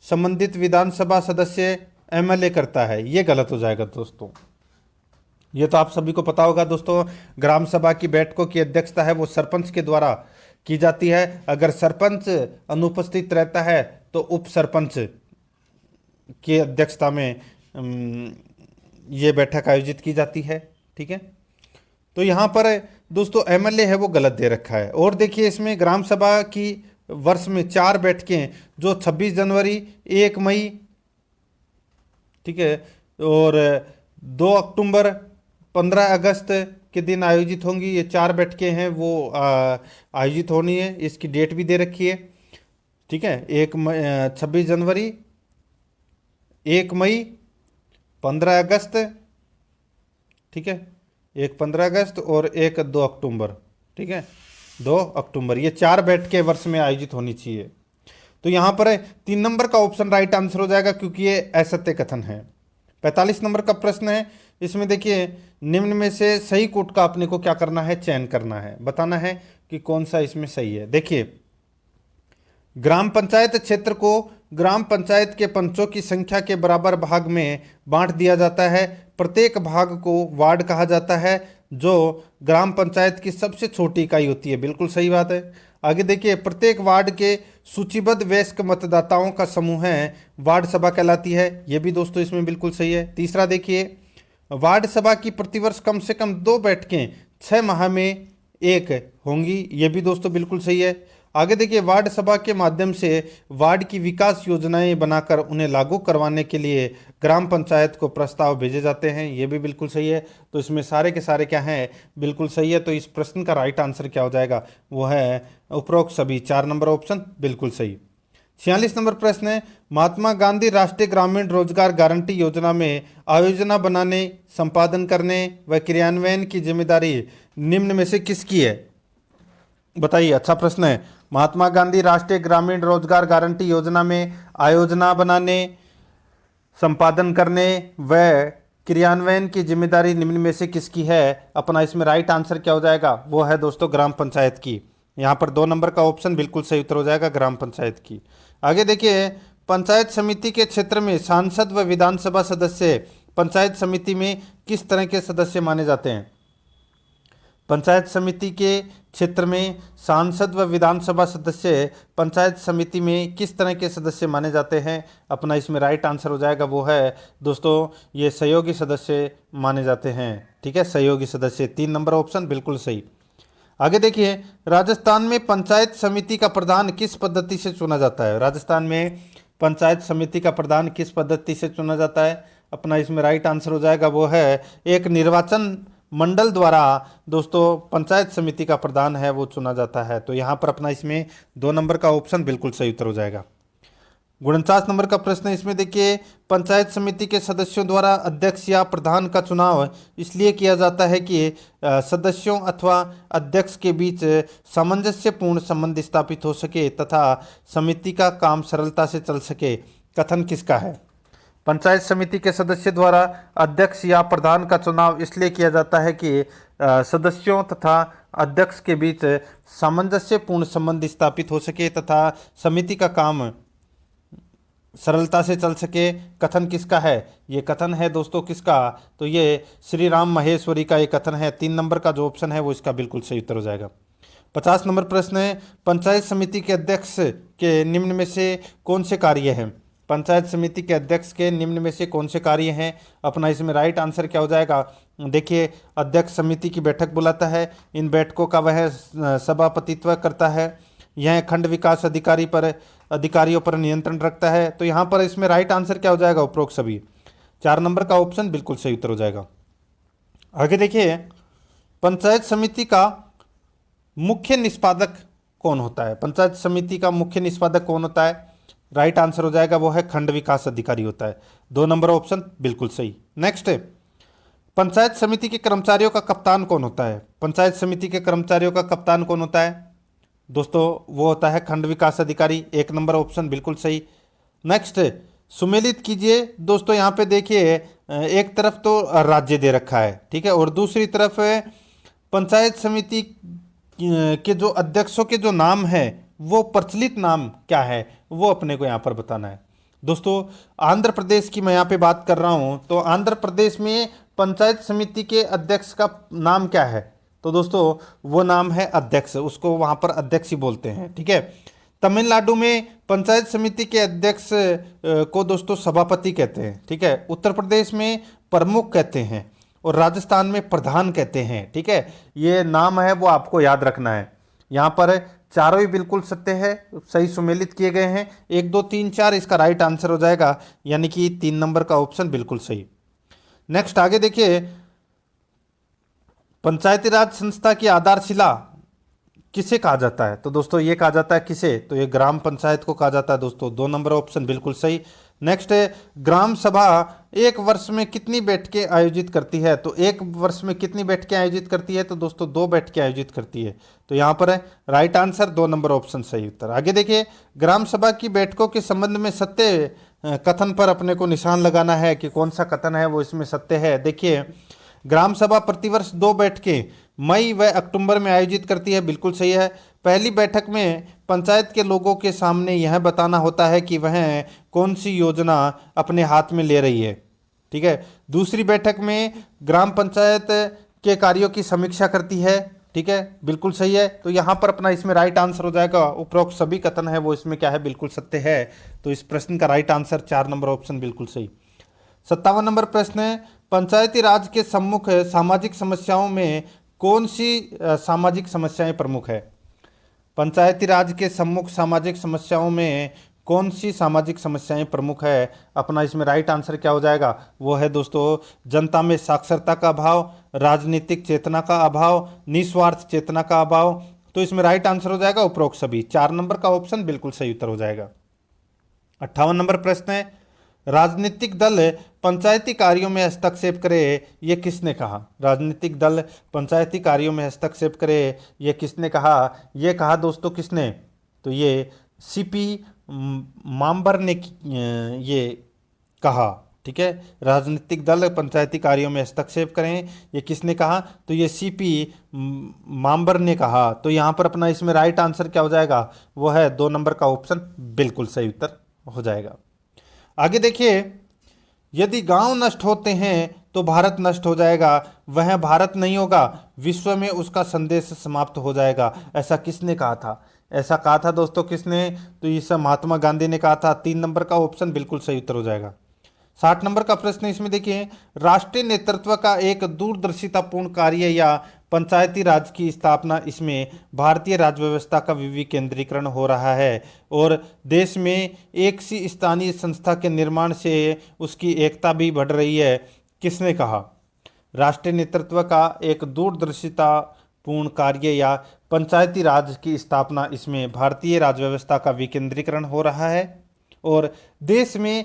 संबंधित विधानसभा सदस्य एमएलए करता है, ये गलत हो जाएगा दोस्तों। ये तो आप सभी को पता होगा दोस्तों, ग्राम सभा की बैठकों की अध्यक्षता है वो सरपंच के द्वारा की जाती है। अगर सरपंच अनुपस्थित रहता है तो उप सरपंच की अध्यक्षता में ये बैठक आयोजित की जाती है, ठीक है। तो यहाँ पर दोस्तों एमएलए है वो गलत दे रखा है। और देखिए, इसमें ग्राम सभा की वर्ष में 4 बैठकें जो 26 जनवरी, 1 मई, ठीक है, और 2 अक्टूबर, 15 अगस्त के दिन आयोजित होंगी। ये 4 बैठकें हैं वो आयोजित होनी है, इसकी डेट भी दे रखी है, ठीक है। 26 जनवरी, 1 मई, 15 अगस्त, ठीक है, 1 15 अगस्त और 1 2 अक्टूबर, ठीक है, 2 अक्टूबर। ये 4 बैठकें वर्ष में आयोजित होनी चाहिए। तो यहाँ पर 3 नंबर का ऑप्शन राइट आंसर हो जाएगा क्योंकि ये असत्य कथन है। 45 नंबर का प्रश्न है, इसमें देखिए, निम्न में से सही कोट का अपने को क्या करना है, चयन करना है, बताना है कि कौन सा इसमें सही है। देखिए, ग्राम पंचायत क्षेत्र को ग्राम पंचायत के पंचों की संख्या के बराबर भाग में बांट दिया जाता है। प्रत्येक भाग को वार्ड कहा जाता है, जो ग्राम पंचायत की सबसे छोटी इकाई होती है, बिल्कुल सही बात है। आगे देखिए, प्रत्येक वार्ड के सूचीबद्ध वयस्क मतदाताओं का समूह है वार्ड सभा कहलाती है, ये भी दोस्तों इसमें बिल्कुल सही है। तीसरा देखिए, वार्ड सभा की प्रतिवर्ष कम से कम 2 बैठकें 6 माह में एक होंगी, ये भी दोस्तों बिल्कुल सही है। आगे देखिए, वार्ड सभा के माध्यम से वार्ड की विकास योजनाएं बनाकर उन्हें लागू करवाने के लिए ग्राम पंचायत को प्रस्ताव भेजे जाते हैं, ये भी बिल्कुल सही है। तो इसमें सारे के सारे क्या हैं, बिल्कुल सही है। तो इस प्रश्न का राइट आंसर क्या हो जाएगा, वो है उपरोक्त सभी। 4 नंबर ऑप्शन बिल्कुल सही। 46 नंबर प्रश्न है, महात्मा गांधी राष्ट्रीय ग्रामीण रोजगार गारंटी योजना में आयोजना बनाने, संपादन करने व क्रियान्वयन की जिम्मेदारी निम्न में से किसकी है? बताइए, अच्छा प्रश्न है। महात्मा गांधी राष्ट्रीय ग्रामीण रोजगार गारंटी योजना में आयोजना बनाने, संपादन करने व क्रियान्वयन की जिम्मेदारी निम्न में से किसकी है? अपना इसमें राइट आंसर क्या हो जाएगा, वो है दोस्तों ग्राम पंचायत की। यहाँ पर 2 नंबर का ऑप्शन बिल्कुल सही उत्तर हो जाएगा, ग्राम पंचायत की। आगे देखिए, पंचायत समिति के क्षेत्र में सांसद व विधानसभा सदस्य पंचायत समिति में किस तरह के सदस्य माने जाते हैं? पंचायत समिति के क्षेत्र में सांसद व विधानसभा सदस्य पंचायत समिति में किस तरह के सदस्य माने जाते हैं? अपना इसमें राइट आंसर हो जाएगा, वो है दोस्तों ये सहयोगी सदस्य माने जाते हैं, ठीक है, सहयोगी सदस्य। 3 नंबर ऑप्शन बिल्कुल सही। आगे देखिए, राजस्थान में पंचायत समिति का प्रधान किस पद्धति से चुना जाता है? राजस्थान में पंचायत समिति का प्रधान किस पद्धति से चुना जाता है? अपना इसमें राइट आंसर हो जाएगा, वो है एक निर्वाचन मंडल द्वारा दोस्तों पंचायत समिति का प्रधान है वो चुना जाता है। तो यहाँ पर अपना इसमें 2 नंबर का ऑप्शन बिल्कुल सही उत्तर हो जाएगा। 49 नंबर का प्रश्न है, इसमें देखिए, पंचायत समिति के सदस्यों द्वारा अध्यक्ष या प्रधान का चुनाव इसलिए किया जाता है कि सदस्यों अथवा अध्यक्ष के बीच सामंजस्यपूर्ण संबंध स्थापित हो सके तथा समिति का काम सरलता से चल सके। कथन किसका है? पंचायत समिति के सदस्य द्वारा अध्यक्ष या प्रधान का चुनाव इसलिए किया जाता है कि सदस्यों तथा अध्यक्ष के बीच सामंजस्यपूर्ण संबंध स्थापित हो सके तथा समिति का काम सरलता से चल सके। कथन किसका है? ये कथन है दोस्तों किसका? तो ये श्री राम महेश्वरी का ये कथन है। 3 नंबर का जो ऑप्शन है वो इसका बिल्कुल सही उत्तर हो जाएगा। 50 नंबर प्रश्न है, पंचायत समिति के अध्यक्ष के निम्न में से कौन से कार्य हैं? पंचायत समिति के अध्यक्ष के निम्न में से कौन से कार्य हैं? अपना इसमें राइट आंसर क्या हो जाएगा? देखिए, अध्यक्ष समिति की बैठक बुलाता है, इन बैठकों का वह सभापतित्व करता है, यह खंड विकास अधिकारियों पर नियंत्रण रखता है। तो यहाँ पर इसमें राइट आंसर क्या हो जाएगा? उपरोक्त सभी। 4 नंबर का ऑप्शन बिल्कुल सही उत्तर हो जाएगा। आगे देखिए, पंचायत समिति का मुख्य निष्पादक कौन होता है? पंचायत समिति का मुख्य निष्पादक कौन होता है? राइट आंसर हो जाएगा वो है खंड विकास अधिकारी होता है। 2 नंबर ऑप्शन बिल्कुल सही। नेक्स्ट है, पंचायत समिति के कर्मचारियों का कप्तान कौन होता है? पंचायत समिति के कर्मचारियों का कप्तान कौन होता है? दोस्तों वो होता है खंड विकास अधिकारी। 1 नंबर ऑप्शन बिल्कुल सही। नेक्स्ट, सुमेलित कीजिए। दोस्तों यहाँ पे देखिए, एक तरफ तो राज्य दे रखा है, ठीक है, और दूसरी तरफ पंचायत समिति के जो अध्यक्षों के जो नाम है वो प्रचलित नाम क्या है वो अपने को यहाँ पर बताना है। दोस्तों आंध्र प्रदेश की मैं यहाँ पे बात कर रहा हूँ, तो आंध्र प्रदेश में पंचायत समिति के अध्यक्ष का नाम क्या है? तो दोस्तों वो नाम है अध्यक्ष, उसको वहाँ पर अध्यक्ष ही बोलते हैं, ठीक है। तमिलनाडु में पंचायत समिति के अध्यक्ष को दोस्तों सभापति कहते हैं, ठीक है। उत्तर प्रदेश में प्रमुख कहते हैं और राजस्थान में प्रधान कहते हैं, ठीक है। ये नाम है वो आपको याद रखना है। यहाँ पर चारों ही बिल्कुल सत्य है, सही सुमेलित किए गए हैं। 1 2 3 4 इसका राइट आंसर हो जाएगा, यानी कि 3 नंबर का ऑप्शन बिल्कुल सही। नेक्स्ट आगे देखिए, पंचायती राज संस्था की आधारशिला किसे कहा जाता है? तो दोस्तों ये कहा जाता है किसे? तो ये ग्राम पंचायत को कहा जाता है दोस्तों। 2 नंबर ऑप्शन बिल्कुल सही। नेक्स्ट है, ग्राम सभा 1 वर्ष में कितनी बैठकें आयोजित करती है? तो 1 वर्ष में कितनी बैठकें आयोजित करती है? तो दोस्तों 2 बैठकें आयोजित करती है। तो यहाँ पर है राइट आंसर 2 नंबर ऑप्शन सही उत्तर। आगे देखिए, ग्राम सभा की बैठकों के संबंध में सत्य कथन पर अपने को निशान लगाना है कि कौन सा कथन है वो इसमें सत्य है। देखिए, ग्राम सभा प्रतिवर्ष 2 बैठकें मई व अक्टूबर में आयोजित करती है, बिल्कुल सही है। पहली बैठक में पंचायत के लोगों के सामने यह बताना होता है कि वह कौन सी योजना अपने हाथ में ले रही है, ठीक है। दूसरी बैठक में ग्राम पंचायत के कार्यों की समीक्षा करती है, ठीक है, बिल्कुल सही है। तो यहाँ पर अपना इसमें राइट आंसर हो जाएगा उपरोक्त सभी कथन है वो इसमें क्या है? बिल्कुल सत्य है। तो इस प्रश्न का राइट आंसर 4 नंबर ऑप्शन बिल्कुल सही। 57 नंबर प्रश्न है, पंचायती राज के सम्मुख सामाजिक समस्याओं में कौन सी सामाजिक समस्याएं प्रमुख है? पंचायती राज के सम्मुख सामाजिक समस्याओं में कौन सी सामाजिक समस्याएं प्रमुख है? अपना इसमें राइट आंसर क्या हो जाएगा? वो है दोस्तों जनता में साक्षरता का अभाव, राजनीतिक चेतना का अभाव, निस्वार्थ चेतना का अभाव। तो इसमें राइट आंसर हो जाएगा उपरोक्त सभी। 4 नंबर का ऑप्शन बिल्कुल सही उत्तर हो जाएगा। 58 नंबर प्रश्न है, राजनीतिक दल पंचायती कार्यों में हस्तक्षेप करे ये किसने कहा? राजनीतिक दल पंचायती कार्यों में हस्तक्षेप करे ये किसने कहा? ये कहा दोस्तों किसने? तो ये सीपी माम्बर ने ये कहा, ठीक है। राजनीतिक दल पंचायती कार्यों में हस्तक्षेप करें ये किसने कहा? तो ये सीपी माम्बर ने कहा। तो यहाँ पर अपना इसमें राइट आंसर क्या हो जाएगा? वो है 2 नंबर का ऑप्शन बिल्कुल सही उत्तर हो जाएगा। आगे देखिए, यदि गांव नष्ट होते हैं तो भारत नष्ट हो जाएगा, वह भारत नहीं होगा, विश्व में उसका संदेश समाप्त हो जाएगा। ऐसा किसने कहा था? ऐसा कहा था दोस्तों किसने? तो इसे महात्मा गांधी ने कहा था। 3 नंबर का ऑप्शन बिल्कुल सही उत्तर हो जाएगा। 60 नंबर का प्रश्न इसमें देखिए, राष्ट्रीय नेतृत्व का एक दूरदर्शितापूर्ण कार्य या पंचायती राज की स्थापना, इसमें भारतीय राज्य व्यवस्था का विकेंद्रीकरण हो रहा है और देश में एक सी स्थानीय संस्था के निर्माण से उसकी एकता भी बढ़ रही है। किसने कहा? राष्ट्रीय नेतृत्व का एक दूरदर्शितापूर्ण कार्य या पंचायती राज की स्थापना, इसमें भारतीय राज्य व्यवस्था का विकेंद्रीकरण हो रहा है और देश में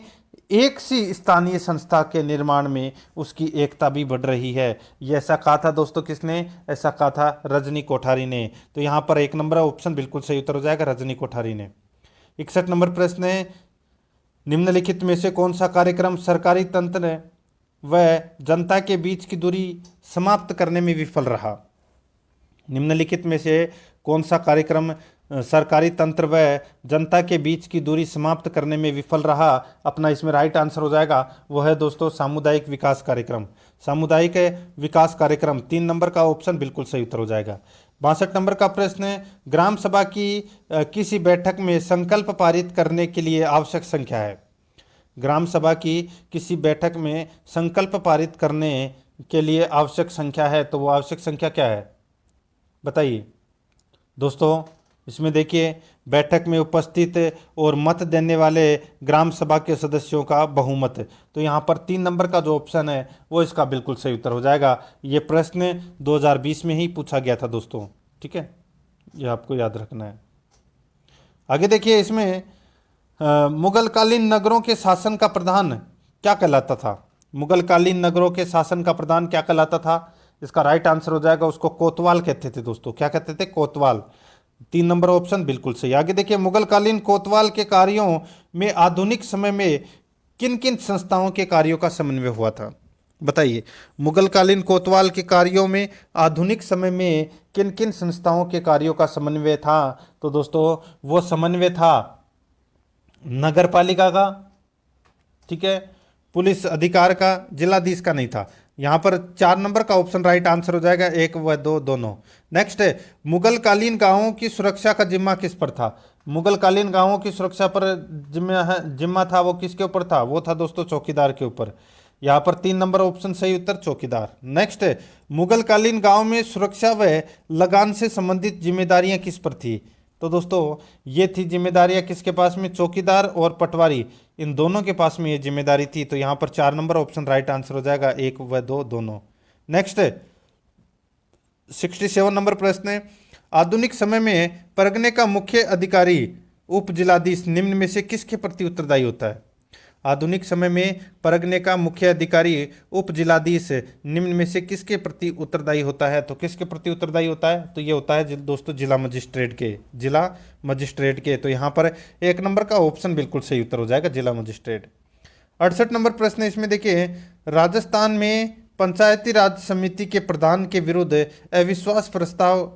एक सी स्थानीय संस्था के निर्माण में उसकी एकता भी बढ़ रही है। ये ऐसा कहा था दोस्तों किसने? ऐसा कहा था रजनी कोठारी ने। तो यहाँ पर 1 नंबर ऑप्शन बिल्कुल सही उत्तर हो जाएगा, रजनी कोठारी ने। 61 नंबर प्रश्न है, निम्नलिखित में से कौन सा कार्यक्रम सरकारी तंत्र व जनता के बीच की दूरी समाप्त करने में विफल रहा? निम्नलिखित में से कौन सा कार्यक्रम सरकारी तंत्र व जनता के बीच की दूरी समाप्त करने में विफल रहा? अपना इसमें राइट आंसर हो जाएगा वो है दोस्तों सामुदायिक विकास कार्यक्रम। सामुदायिक विकास कार्यक्रम 3 नंबर का ऑप्शन बिल्कुल सही उत्तर हो जाएगा। 62 नंबर का प्रश्न है, ग्राम सभा की किसी बैठक में संकल्प पारित करने के लिए आवश्यक संख्या है। ग्राम सभा की किसी बैठक में संकल्प पारित करने के लिए आवश्यक संख्या है, तो वो आवश्यक संख्या क्या है बताइए दोस्तों। इसमें देखिए बैठक में उपस्थित और मत देने वाले ग्राम सभा के सदस्यों का बहुमत, तो यहाँ पर 3 नंबर का जो ऑप्शन है वो इसका बिल्कुल सही उत्तर हो जाएगा। ये प्रश्न 2020 में ही पूछा गया था दोस्तों, ठीक है, ये आपको याद रखना है। आगे देखिए इसमें मुगलकालीन नगरों के शासन का प्रधान क्या कहलाता था? मुगलकालीन नगरों के शासन का प्रधान क्या कहलाता था? इसका राइट आंसर हो जाएगा, उसको कोतवाल कहते थे दोस्तों। क्या कहते थे? कोतवाल। 3 नंबर ऑप्शन बिल्कुल सही। आगे देखिए मुगलकालीन कोतवाल के कार्यों में आधुनिक समय में किन किन संस्थाओं के कार्यों का समन्वय हुआ था? बताइए मुगलकालीन कोतवाल के कार्यों में आधुनिक समय में किन किन संस्थाओं के कार्यों का समन्वय था? तो दोस्तों वो समन्वय था नगर पालिका का, ठीक है, पुलिस अधिकार का, जिलाधीश का नहीं था। यहाँ पर 4 नंबर का ऑप्शन राइट आंसर हो जाएगा, 1 व 2 दोनों। नेक्स्ट है मुगलकालीन गांवों की सुरक्षा का जिम्मा किस पर था? मुगलकालीन गांवों की सुरक्षा पर जिम्मा था वो किसके ऊपर था? वो था दोस्तों चौकीदार के ऊपर। यहाँ पर 3 नंबर ऑप्शन सही उत्तर चौकीदार। नेक्स्ट है मुगलकालीन गांव में सुरक्षा व लगान से संबंधित जिम्मेदारियां किस पर थी? तो दोस्तों ये थी जिम्मेदारियां किसके पास में? चौकीदार और पटवारी, इन दोनों के पास में ये जिम्मेदारी थी। तो यहाँ पर 4 नंबर ऑप्शन राइट आंसर हो जाएगा, 1 व 2 दोनों। नेक्स्ट 67 नंबर प्रश्न है, आधुनिक समय में परगने का मुख्य अधिकारी उप जिलाधीश निम्न में से किसके प्रति उत्तरदायी होता है? आधुनिक समय में परगने का मुख्य अधिकारी उप जिलाधीश निम्न में से किसके प्रति उत्तरदायी होता है? तो किसके प्रति उत्तरदायी होता है? तो ये होता है दोस्तों जिला मजिस्ट्रेट के, जिला मजिस्ट्रेट के। तो यहाँ पर 1 नंबर का ऑप्शन बिल्कुल सही उत्तर हो जाएगा, जिला मजिस्ट्रेट। 68 नंबर प्रश्न है, इसमें देखिए राजस्थान में पंचायती राज समिति के प्रधान के विरुद्ध अविश्वास प्रस्ताव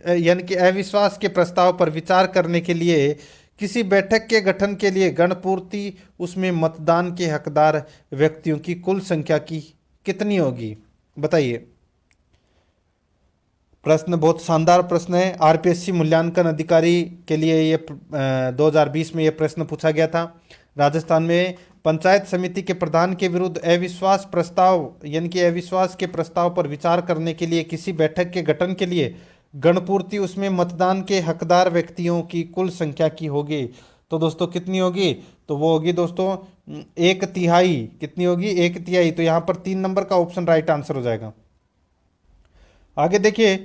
यानी कि अविश्वास के प्रस्ताव पर विचार करने के लिए किसी बैठक के गठन के लिए गणपूर्ति उसमें मतदान के हकदार व्यक्तियों की कुल संख्या की कितनी होगी? बताइए। प्रश्न बहुत शानदार प्रश्न है, आरपीएससी मूल्यांकन अधिकारी के लिए ये 2020 में ये प्रश्न पूछा गया था। राजस्थान में पंचायत समिति के प्रधान के विरुद्ध अविश्वास प्रस्ताव यानी कि अविश्वास के प्रस्ताव पर विचार करने के लिए किसी बैठक के गठन के लिए गणपूर्ति उसमें मतदान के हकदार व्यक्तियों की कुल संख्या की होगी। तो दोस्तों कितनी होगी? तो वो होगी दोस्तों 1/3। कितनी होगी? 1/3। तो यहाँ पर 3 नंबर का ऑप्शन राइट आंसर हो जाएगा। आगे देखिए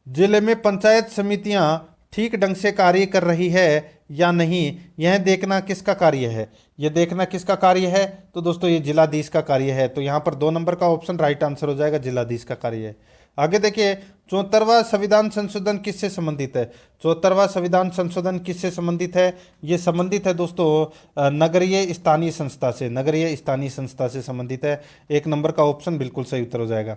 जिले में पंचायत समितियां ठीक ढंग से कार्य कर रही है या नहीं, यह देखना किसका कार्य है? यह देखना किसका कार्य है? तो दोस्तों ये जिलाधीश का कार्य है। तो यहाँ पर 2 नंबर का ऑप्शन राइट आंसर हो जाएगा, जिलाधीश का कार्य है। आगे देखिए 74वां संविधान संशोधन किससे संबंधित है? 74वां संविधान संशोधन किससे संबंधित है? ये संबंधित है दोस्तों नगरीय स्थानीय संस्था से, नगरीय स्थानीय संस्था से संबंधित है। 1 नंबर का ऑप्शन बिल्कुल सही उत्तर हो जाएगा।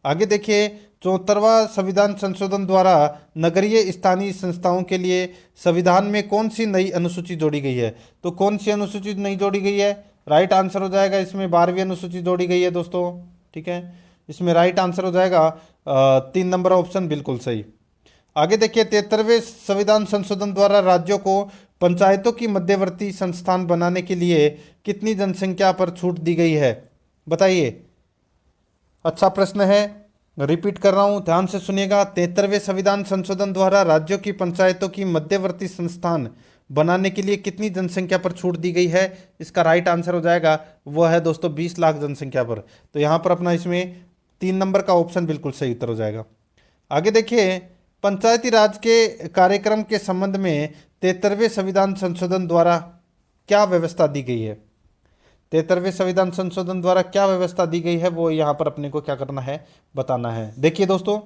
आगे देखिए 74वां संविधान संशोधन द्वारा नगरीय स्थानीय संस्थाओं के लिए संविधान में कौन सी नई अनुसूची जोड़ी गई है? तो कौन सी अनुसूची नई जोड़ी गई है? राइट आंसर हो जाएगा इसमें 12वीं अनुसूची जोड़ी गई है दोस्तों, ठीक है। इसमें राइट आंसर हो जाएगा 3 नंबर ऑप्शन बिल्कुल सही। आगे देखिए 73वें संविधान संशोधन द्वारा राज्यों को पंचायतों की मध्यवर्ती संस्थान बनाने के लिए कितनी जनसंख्या पर छूट दी गई है? बताइए। अच्छा प्रश्न है, रिपीट कर रहा हूं, ध्यान से सुनिएगा। 73वें संविधान संशोधन द्वारा राज्यों की पंचायतों की मध्यवर्ती संस्थान बनाने के लिए कितनी जनसंख्या पर छूट दी गई है? इसका राइट आंसर हो जाएगा वो है दोस्तों 20 लाख जनसंख्या पर। तो यहाँ पर अपना इसमें 3 नंबर का ऑप्शन बिल्कुल सही उत्तर हो जाएगा। आगे देखिए पंचायती राज के कार्यक्रम के संबंध में 73वें संविधान संशोधन द्वारा क्या व्यवस्था दी गई है? 73वें संविधान संशोधन द्वारा क्या व्यवस्था दी गई है वो यहाँ पर अपने को क्या करना है, बताना है। देखिए दोस्तों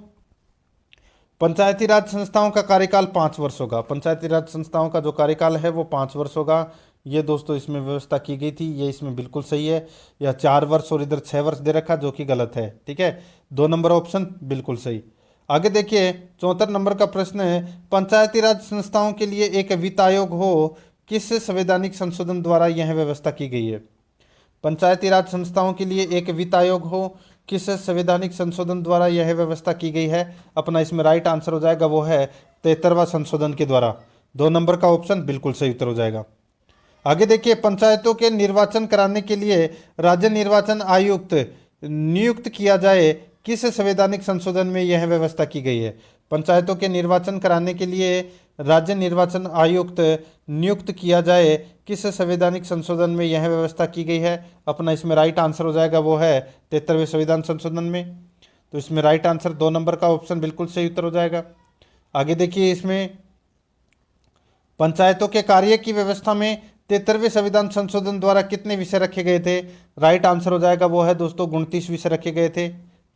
पंचायती राज संस्थाओं का कार्यकाल 5 वर्ष होगा। पंचायती राज संस्थाओं का जो कार्यकाल है वो 5 वर्ष होगा। ये दोस्तों इसमें व्यवस्था की गई थी, ये इसमें बिल्कुल सही है। या 4 वर्ष और इधर 6 वर्ष दे रखा, जो कि गलत है। ठीक है, 2 नंबर ऑप्शन बिल्कुल सही। आगे देखिए 74 नंबर का प्रश्न है, पंचायती राज संस्थाओं के लिए एक वित्त आयोग हो, किस संवैधानिक संशोधन द्वारा यह व्यवस्था की गई है? पंचायती राज संस्थाओं के लिए एक वित्त आयोग हो, किस संवैधानिक संशोधन द्वारा यह व्यवस्था की गई है? अपना इसमें राइट आंसर हो जाएगा वो है 73वां संशोधन के द्वारा। 2 नंबर का ऑप्शन बिल्कुल सही उत्तर हो जाएगा। आगे देखिए पंचायतों के निर्वाचन कराने के लिए राज्य निर्वाचन आयुक्त नियुक्त किया जाए, किस संवैधानिक संशोधन में यह व्यवस्था की गई है? पंचायतों के निर्वाचन कराने के लिए राज्य निर्वाचन आयुक्त नियुक्त किया जाए, किस संवैधानिक संशोधन में यह व्यवस्था की गई है? अपना इसमें राइट आंसर हो जाएगा वो है 73वें संविधान संशोधन में। तो इसमें राइट आंसर 2 नंबर का ऑप्शन बिल्कुल सही उत्तर हो जाएगा। आगे देखिए इसमें पंचायतों के कार्य की व्यवस्था में 73वें संविधान संशोधन द्वारा कितने विषय रखे गए थे? राइट आंसर हो जाएगा वो है दोस्तों 29 विषय रखे गए थे।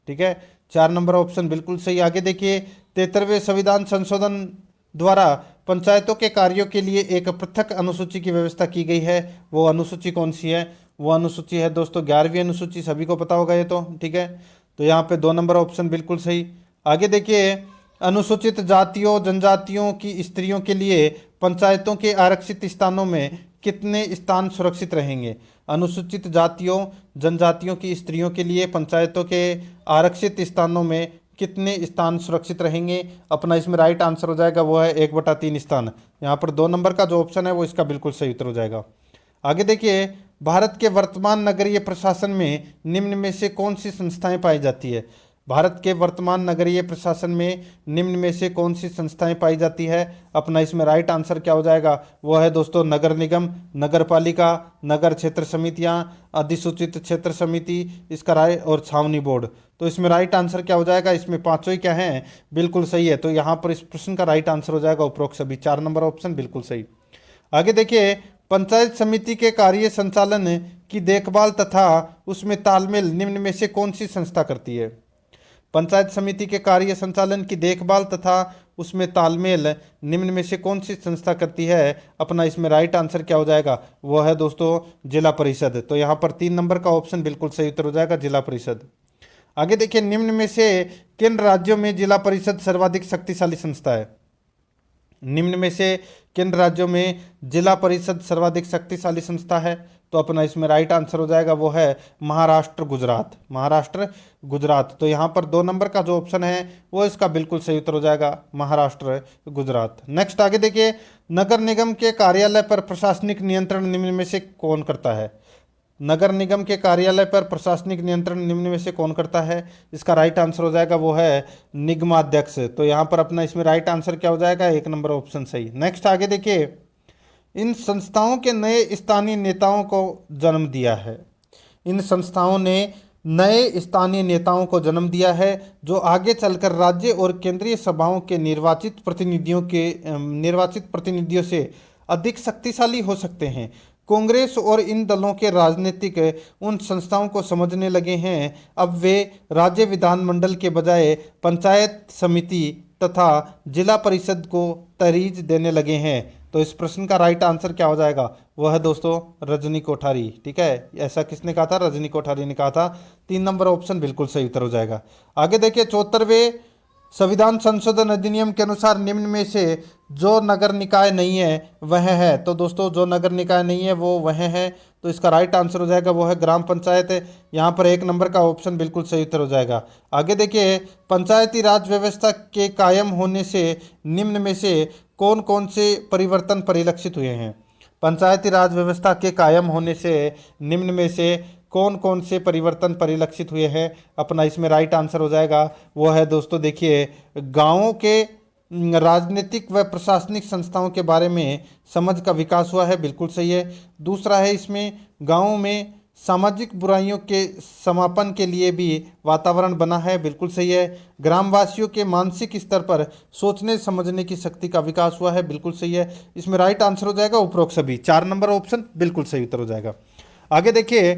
ठीक है, 4 नंबर ऑप्शन बिल्कुल सही। आगे देखिए 73वें संविधान संशोधन द्वारा पंचायतों के कार्यों के लिए एक पृथक अनुसूची की व्यवस्था की गई है। वो अनुसूची कौन सी है? वो अनुसूची है दोस्तों 11वीं अनुसूची, सभी को पता होगा ये तो। ठीक है, तो यहाँ पे 2 नंबर ऑप्शन बिल्कुल सही। आगे देखिए अनुसूचित जातियों जनजातियों की स्त्रियों के लिए पंचायतों के आरक्षित स्थानों में कितने स्थान सुरक्षित रहेंगे? अनुसूचित जातियों जनजातियों की स्त्रियों के लिए पंचायतों के आरक्षित स्थानों में कितने स्थान सुरक्षित रहेंगे? अपना इसमें राइट आंसर हो जाएगा वो है 1/3 स्थान। यहाँ पर 2 नंबर का जो ऑप्शन है वो इसका बिल्कुल सही उत्तर हो जाएगा। आगे देखिए भारत के वर्तमान नगरीय प्रशासन में निम्न में से कौन सी संस्थाएं पाई जाती है? भारत के वर्तमान नगरीय प्रशासन में निम्न में से कौन सी संस्थाएं पाई जाती है? अपना इसमें राइट आंसर क्या हो जाएगा? वो है दोस्तों नगर निगम, नगर पालिका, नगर क्षेत्र समितियां, अधिसूचित क्षेत्र समिति, इसका राय और छावनी बोर्ड। तो इसमें राइट आंसर क्या हो जाएगा? इसमें पांचों ही क्या हैं? बिल्कुल सही है। तो यहाँ पर इस प्रश्न का राइट आंसर हो जाएगा उपरोक्त सभी 4 नंबर ऑप्शन बिल्कुल सही। आगे देखिए पंचायत समिति के कार्य संचालन की देखभाल तथा उसमें तालमेल निम्न में से कौन सी संस्था करती है? पंचायत समिति के कार्य संचालन की देखभाल तथा उसमें तालमेल निम्न में से कौन सी संस्था करती है? अपना इसमें राइट आंसर क्या हो जाएगा? वो है दोस्तों जिला परिषद। तो यहाँ पर 3 नंबर का ऑप्शन बिल्कुल सही उत्तर हो जाएगा, जिला परिषद। आगे देखिए निम्न में से किन राज्यों में जिला परिषद सर्वाधिक शक्तिशाली संस्था है? निम्न में से किन राज्यों में जिला परिषद सर्वाधिक शक्तिशाली संस्था है? तो अपना इसमें राइट आंसर हो जाएगा वो है महाराष्ट्र गुजरात, महाराष्ट्र गुजरात। तो यहाँ पर 2 नंबर का जो ऑप्शन है वो इसका बिल्कुल सही उत्तर हो जाएगा, महाराष्ट्र गुजरात। नेक्स्ट आगे देखिए नगर निगम के कार्यालय पर प्रशासनिक नियंत्रण निम्न में से कौन करता है? नगर निगम के कार्यालय पर प्रशासनिक नियंत्रण निम्न में से कौन करता है? इसका राइट आंसर हो जाएगा वो है निगमाध्यक्ष। तो यहाँ पर अपना इसमें राइट आंसर क्या हो जाएगा? 1 नंबर ऑप्शन सही। नेक्स्ट आगे देखिए इन संस्थाओं के नए स्थानीय नेताओं को जन्म दिया है। इन संस्थाओं ने नए स्थानीय नेताओं को जन्म दिया है जो आगे चलकर राज्य और केंद्रीय सभाओं के निर्वाचित प्रतिनिधियों से अधिक शक्तिशाली हो सकते हैं। कांग्रेस और इन दलों के राजनीतिक उन संस्थाओं को समझने लगे हैं। अब वे राज्य विधानमंडल के बजाय पंचायत समिति तथा जिला परिषद को तरजीह देने लगे हैं। तो इस प्रश्न का राइट आंसर क्या हो जाएगा? वह है दोस्तों रजनी कोठारी। ठीक है, ऐसा किसने कहा था? रजनी कोठारी ने कहा था। 3 नंबर ऑप्शन बिल्कुल सही उत्तर हो जाएगा। आगे देखिए 74वें संविधान संशोधन अधिनियम के अनुसार निम्न में से जो नगर निकाय नहीं है वह है। तो दोस्तों जो नगर निकाय नहीं है वो वह है। तो इसका राइट आंसर हो जाएगा वो है ग्राम पंचायत। यहाँ पर 1 नंबर का ऑप्शन बिल्कुल सही उत्तर हो जाएगा। आगे देखिए पंचायती राज व्यवस्था के कायम होने से निम्न में से कौन कौन से परिवर्तन परिलक्षित हुए हैं? पंचायती राज व्यवस्था के कायम होने से निम्न में से कौन कौन से परिवर्तन परिलक्षित हुए हैं? अपना इसमें राइट आंसर हो जाएगा वो है दोस्तों देखिए गांवों के राजनीतिक व प्रशासनिक संस्थाओं के बारे में समझ का विकास हुआ है, बिल्कुल सही है। दूसरा है इसमें गांवों में सामाजिक बुराइयों के समापन के लिए भी वातावरण बना है, बिल्कुल सही है। ग्रामवासियों के मानसिक स्तर पर सोचने समझने की शक्ति का विकास हुआ है, बिल्कुल सही है। इसमें राइट आंसर हो जाएगा उपरोक्त सभी 4 नंबर ऑप्शन बिल्कुल सही उत्तर हो जाएगा। आगे देखिए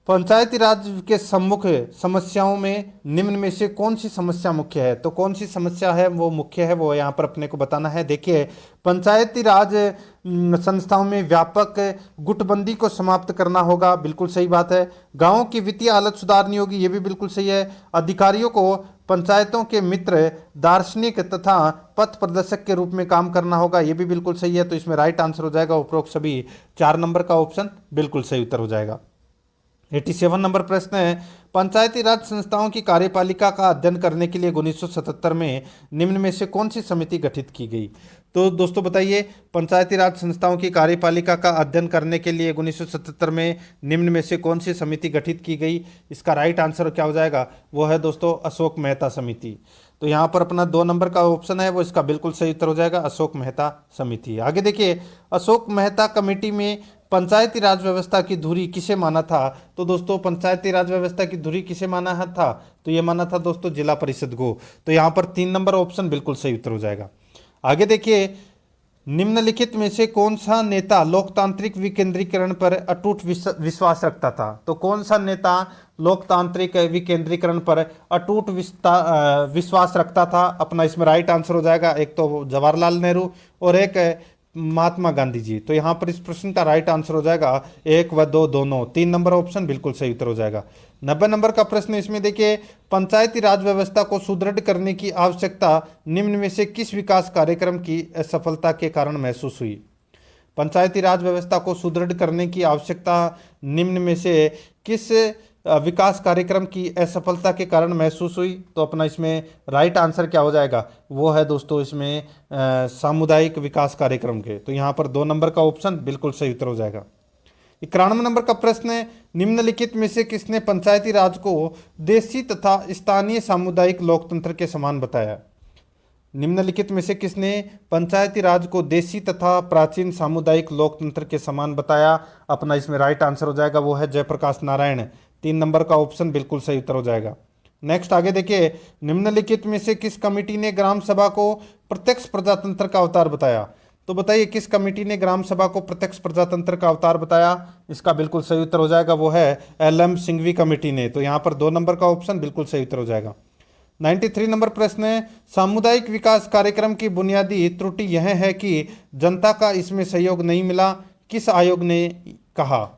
पंचायती राज के सम्मुख समस्याओं में निम्न में से कौन सी समस्या मुख्य है? तो कौन सी समस्या है वो मुख्य है, वो यहाँ पर अपने को बताना है। देखिए, पंचायती राज संस्थाओं में व्यापक गुटबंदी को समाप्त करना होगा, बिल्कुल सही बात है। गांवों की वित्तीय हालत सुधारनी होगी, ये भी बिल्कुल सही है। अधिकारियों को पंचायतों के मित्र, दार्शनिक तथा पथ प्रदर्शक के रूप में काम करना होगा, ये भी बिल्कुल सही है। तो इसमें राइट आंसर हो जाएगा उपरोक्त सभी 4 नंबर का ऑप्शन बिल्कुल सही उत्तर हो जाएगा। 87 नंबर प्रश्न है, पंचायती राज संस्थाओं की कार्यपालिका का अध्ययन करने के लिए 1977 में निम्न में से कौन सी समिति गठित की गई? तो दोस्तों बताइए, पंचायती राज संस्थाओं की कार्यपालिका का अध्ययन करने के लिए 1977 में निम्न में से कौन सी समिति गठित की गई? इसका राइट आंसर क्या हो जाएगा? वो है दोस्तों अशोक मेहता समिति। तो यहाँ पर अपना 2 नंबर का ऑप्शन है वो इसका बिल्कुल सही उत्तर हो जाएगा, अशोक मेहता समिति। आगे देखिए, अशोक मेहता कमेटी में पंचायती राज व्यवस्था की धुरी किसे माना था? तो दोस्तों पंचायती राज व्यवस्था की धुरी किसे माना था? तो ये माना था दोस्तों जिला परिषद को। तो यहाँ पर 3 नंबर ऑप्शन बिल्कुल सही उत्तर हो जाएगा। आगे देखिए, निम्नलिखित में से कौन सा नेता लोकतांत्रिक विकेंद्रीकरण पर अटूट विश्वास रखता था? तो कौन सा नेता लोकतांत्रिक विकेंद्रीकरण पर अटूट विश्वास रखता था? अपना इसमें राइट आंसर हो जाएगा, एक तो जवाहरलाल नेहरू और एक महात्मा गांधी जी। तो यहाँ पर इस प्रश्न का राइट आंसर हो जाएगा 1 व 2 दोनों, 3 नंबर ऑप्शन बिल्कुल सही उत्तर हो जाएगा। 90 नंबर का प्रश्न इसमें देखिए, पंचायती राज व्यवस्था को सुदृढ़ करने की आवश्यकता निम्न में से किस विकास कार्यक्रम की असफलता के कारण महसूस हुई? पंचायती राज व्यवस्था को सुदृढ़ करने की आवश्यकता निम्न में से किस विकास कार्यक्रम की असफलता के कारण महसूस हुई? तो अपना इसमें राइट आंसर क्या हो जाएगा? वो है दोस्तों इसमें सामुदायिक विकास कार्यक्रम के। तो यहाँ पर 2 नंबर का ऑप्शन बिल्कुल सही उत्तर हो जाएगा। 91 नंबर का प्रश्न है, निम्नलिखित में से किसने पंचायती राज को देशी तथा स्थानीय सामुदायिक लोकतंत्र के समान बताया? निम्नलिखित में से किसने पंचायती राज को देशी तथा प्राचीन सामुदायिक लोकतंत्र के समान बताया? अपना इसमें राइट आंसर हो जाएगा, वो है जयप्रकाश नारायण। 3 नंबर का ऑप्शन बिल्कुल सही उत्तर हो जाएगा। नेक्स्ट आगे देखिए, निम्नलिखित में से किस कमेटी ने ग्राम सभा को प्रत्यक्ष प्रजातंत्र का अवतार बताया? तो बताइए, किस कमेटी ने ग्राम सभा को प्रत्यक्ष प्रजातंत्र का अवतार बताया? इसका बिल्कुल सही उत्तर हो जाएगा, वो है LM सिंघवी कमेटी ने। तो यहाँ पर 2 नंबर का ऑप्शन बिल्कुल सही उत्तर हो जाएगा। 93 नंबर प्रश्न है, सामुदायिक विकास कार्यक्रम की बुनियादी त्रुटि यह है कि जनता का इसमें सहयोग नहीं मिला, किस आयोग ने कहा?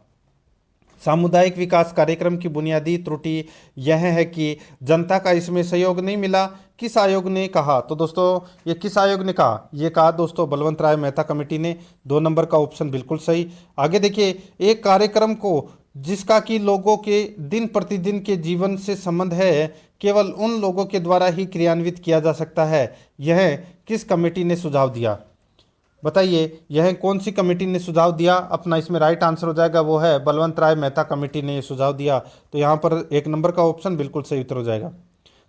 सामुदायिक विकास कार्यक्रम की बुनियादी त्रुटि यह है कि जनता का इसमें सहयोग नहीं मिला, किस आयोग ने कहा? तो दोस्तों ये किस आयोग ने कहा? ये कहा दोस्तों बलवंत राय मेहता कमेटी ने। 2 नंबर का ऑप्शन बिल्कुल सही। आगे देखिए, एक कार्यक्रम को जिसका कि लोगों के दिन प्रतिदिन के जीवन से संबंध है, केवल उन लोगों के द्वारा ही क्रियान्वित किया जा सकता है, यह किस कमेटी ने सुझाव दिया? बताइए, यह कौन सी कमेटी ने सुझाव दिया? अपना इसमें राइट आंसर हो जाएगा, वो है बलवंत राय मेहता कमेटी ने ये सुझाव दिया। तो यहाँ पर 1 नंबर का ऑप्शन बिल्कुल सही उत्तर हो जाएगा।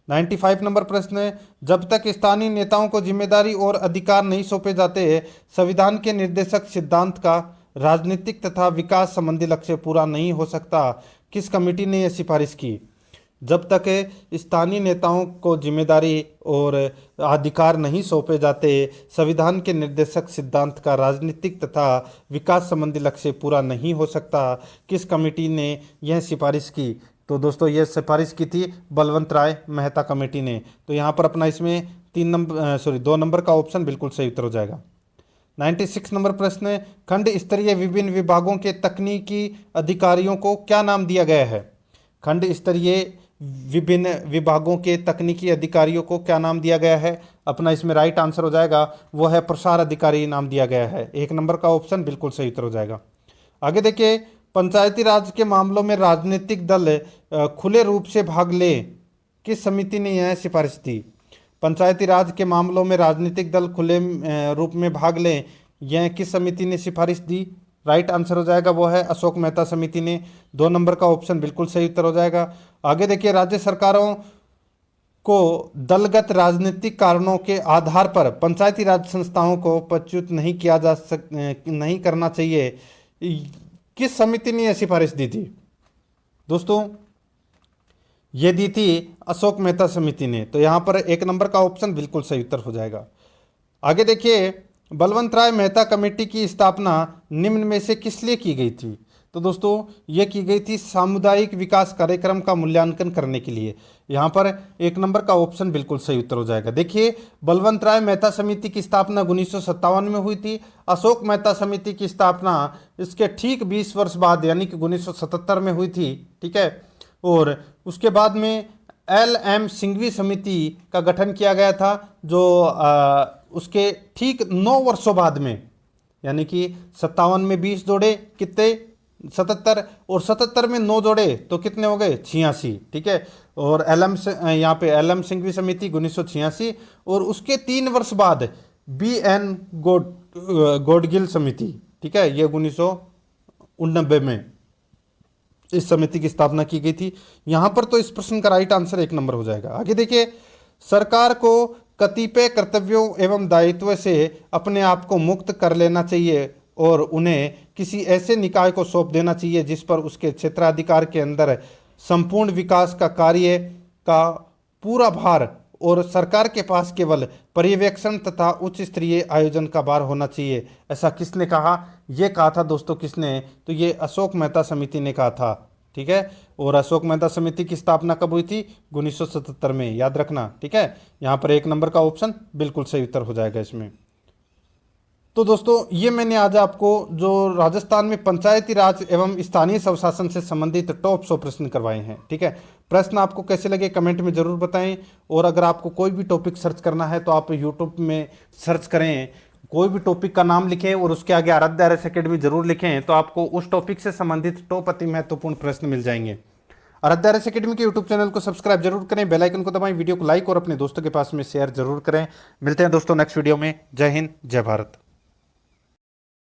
95 नंबर प्रश्न है, जब तक स्थानीय नेताओं को जिम्मेदारी और अधिकार नहीं सौंपे जाते, संविधान के निर्देशक सिद्धांत का राजनीतिक तथा विकास संबंधी लक्ष्य पूरा नहीं हो सकता, किस कमेटी ने यह सिफारिश की? जब तक स्थानीय नेताओं को जिम्मेदारी और अधिकार नहीं सौंपे जाते, संविधान के निर्देशक सिद्धांत का राजनीतिक तथा विकास संबंधी लक्ष्य पूरा नहीं हो सकता, किस कमेटी ने यह सिफारिश की? तो दोस्तों यह सिफारिश की थी बलवंत राय मेहता कमेटी ने। तो यहाँ पर अपना इसमें 2 नंबर का ऑप्शन बिल्कुल सही उत्तर हो जाएगा। 96 नंबर प्रश्न है, खंड स्तरीय विभिन्न विभागों के तकनीकी अधिकारियों को क्या नाम दिया गया है? खंड स्तरीय विभिन्न विभागों के तकनीकी अधिकारियों को क्या नाम दिया गया है? अपना इसमें राइट आंसर हो जाएगा, वो है प्रसार अधिकारी नाम दिया गया है। 1 नंबर का ऑप्शन बिल्कुल सही उत्तर हो जाएगा। आगे देखिए, पंचायती राज के मामलों में राजनीतिक दल खुले रूप से भाग ले, किस समिति ने यह सिफारिश दी? पंचायती राज के मामलों में राजनीतिक दल खुले रूप में भाग लें, यह किस समिति ने सिफारिश दी? राइट आंसर हो जाएगा, वो है अशोक मेहता समिति ने। 2 नंबर का ऑप्शन बिल्कुल सही उत्तर हो जाएगा। आगे देखिए, राज्य सरकारों को दलगत राजनीतिक कारणों के आधार पर पंचायती राज संस्थाओं को पदच्युत नहीं करना चाहिए, किस समिति ने यह सिफारिश दी थी? दोस्तों ये दी थी अशोक मेहता समिति ने। तो यहाँ पर 1 नंबर का ऑप्शन बिल्कुल सही उत्तर हो जाएगा। आगे देखिए, बलवंत राय मेहता कमेटी की स्थापना निम्न में से किस लिए की गई थी? तो दोस्तों ये की गई थी सामुदायिक विकास कार्यक्रम का मूल्यांकन करने के लिए। यहाँ पर 1 नंबर का ऑप्शन बिल्कुल सही उत्तर हो जाएगा। देखिए, बलवंत राय मेहता समिति की स्थापना 1957 में हुई थी। अशोक मेहता समिति की स्थापना इसके ठीक 20 वर्ष बाद यानी कि 1977 में हुई थी। ठीक है, और उसके बाद में LM सिंघवी समिति का गठन किया गया था, जो उसके ठीक 9 वर्षों बाद में, यानी कि 57 में 20 जोड़े कितने 77, और 77 में 9 जोड़े तो कितने हो गए 86। ठीक है, और यहाँ पे LM सिंघवी समिति 1986, और उसके 3 वर्ष बाद BN गौडगिल समिति, ठीक है, ये 1989 में इस समिति की स्थापना की गई थी। यहां पर तो इस प्रश्न का राइट आंसर 1 नंबर हो जाएगा। आगे देखिए, सरकार को कतिपय कर्तव्यों एवं दायित्व से अपने आप को मुक्त कर लेना चाहिए और उन्हें किसी ऐसे निकाय को सौंप देना चाहिए जिस पर उसके क्षेत्राधिकार के अंदर संपूर्ण विकास का कार्य का पूरा भार और सरकार के पास केवल पर्यवेक्षण तथा उच्च स्तरीय आयोजन का भार होना चाहिए। ऐसा किसने कहा? ये कहा था दोस्तों, किसने? तो ये अशोक मेहता समिति ने कहा था। ठीक है, और अशोक मेहता समिति की स्थापना कब हुई थी? 1977 में, याद रखना। ठीक है, यहाँ पर 1 नंबर का ऑप्शन बिल्कुल सही उत्तर हो जाएगा इसमें। तो दोस्तों ये मैंने आज आपको जो राजस्थान में पंचायती राज एवं स्थानीय स्वशासन से संबंधित टॉप 100 प्रश्न करवाए हैं। ठीक है, प्रश्न आपको कैसे लगे कमेंट में ज़रूर बताएं, और अगर आपको कोई भी टॉपिक सर्च करना है तो आप यूट्यूब में सर्च करें, कोई भी टॉपिक का नाम लिखें और उसके आगे आराध्य आरएस अकेडमी जरूर लिखें, तो आपको उस टॉपिक से संबंधित टॉप अति महत्वपूर्ण प्रश्न मिल जाएंगे। आराध्य आरएस अकेडमी के यूट्यूब चैनल को सब्सक्राइब जरूर करें, बेल आइकन को दबाएं, वीडियो को लाइक और अपने दोस्तों के पास में शेयर जरूर करें। मिलते हैं दोस्तों नेक्स्ट वीडियो में। जय हिंद, जय भारत।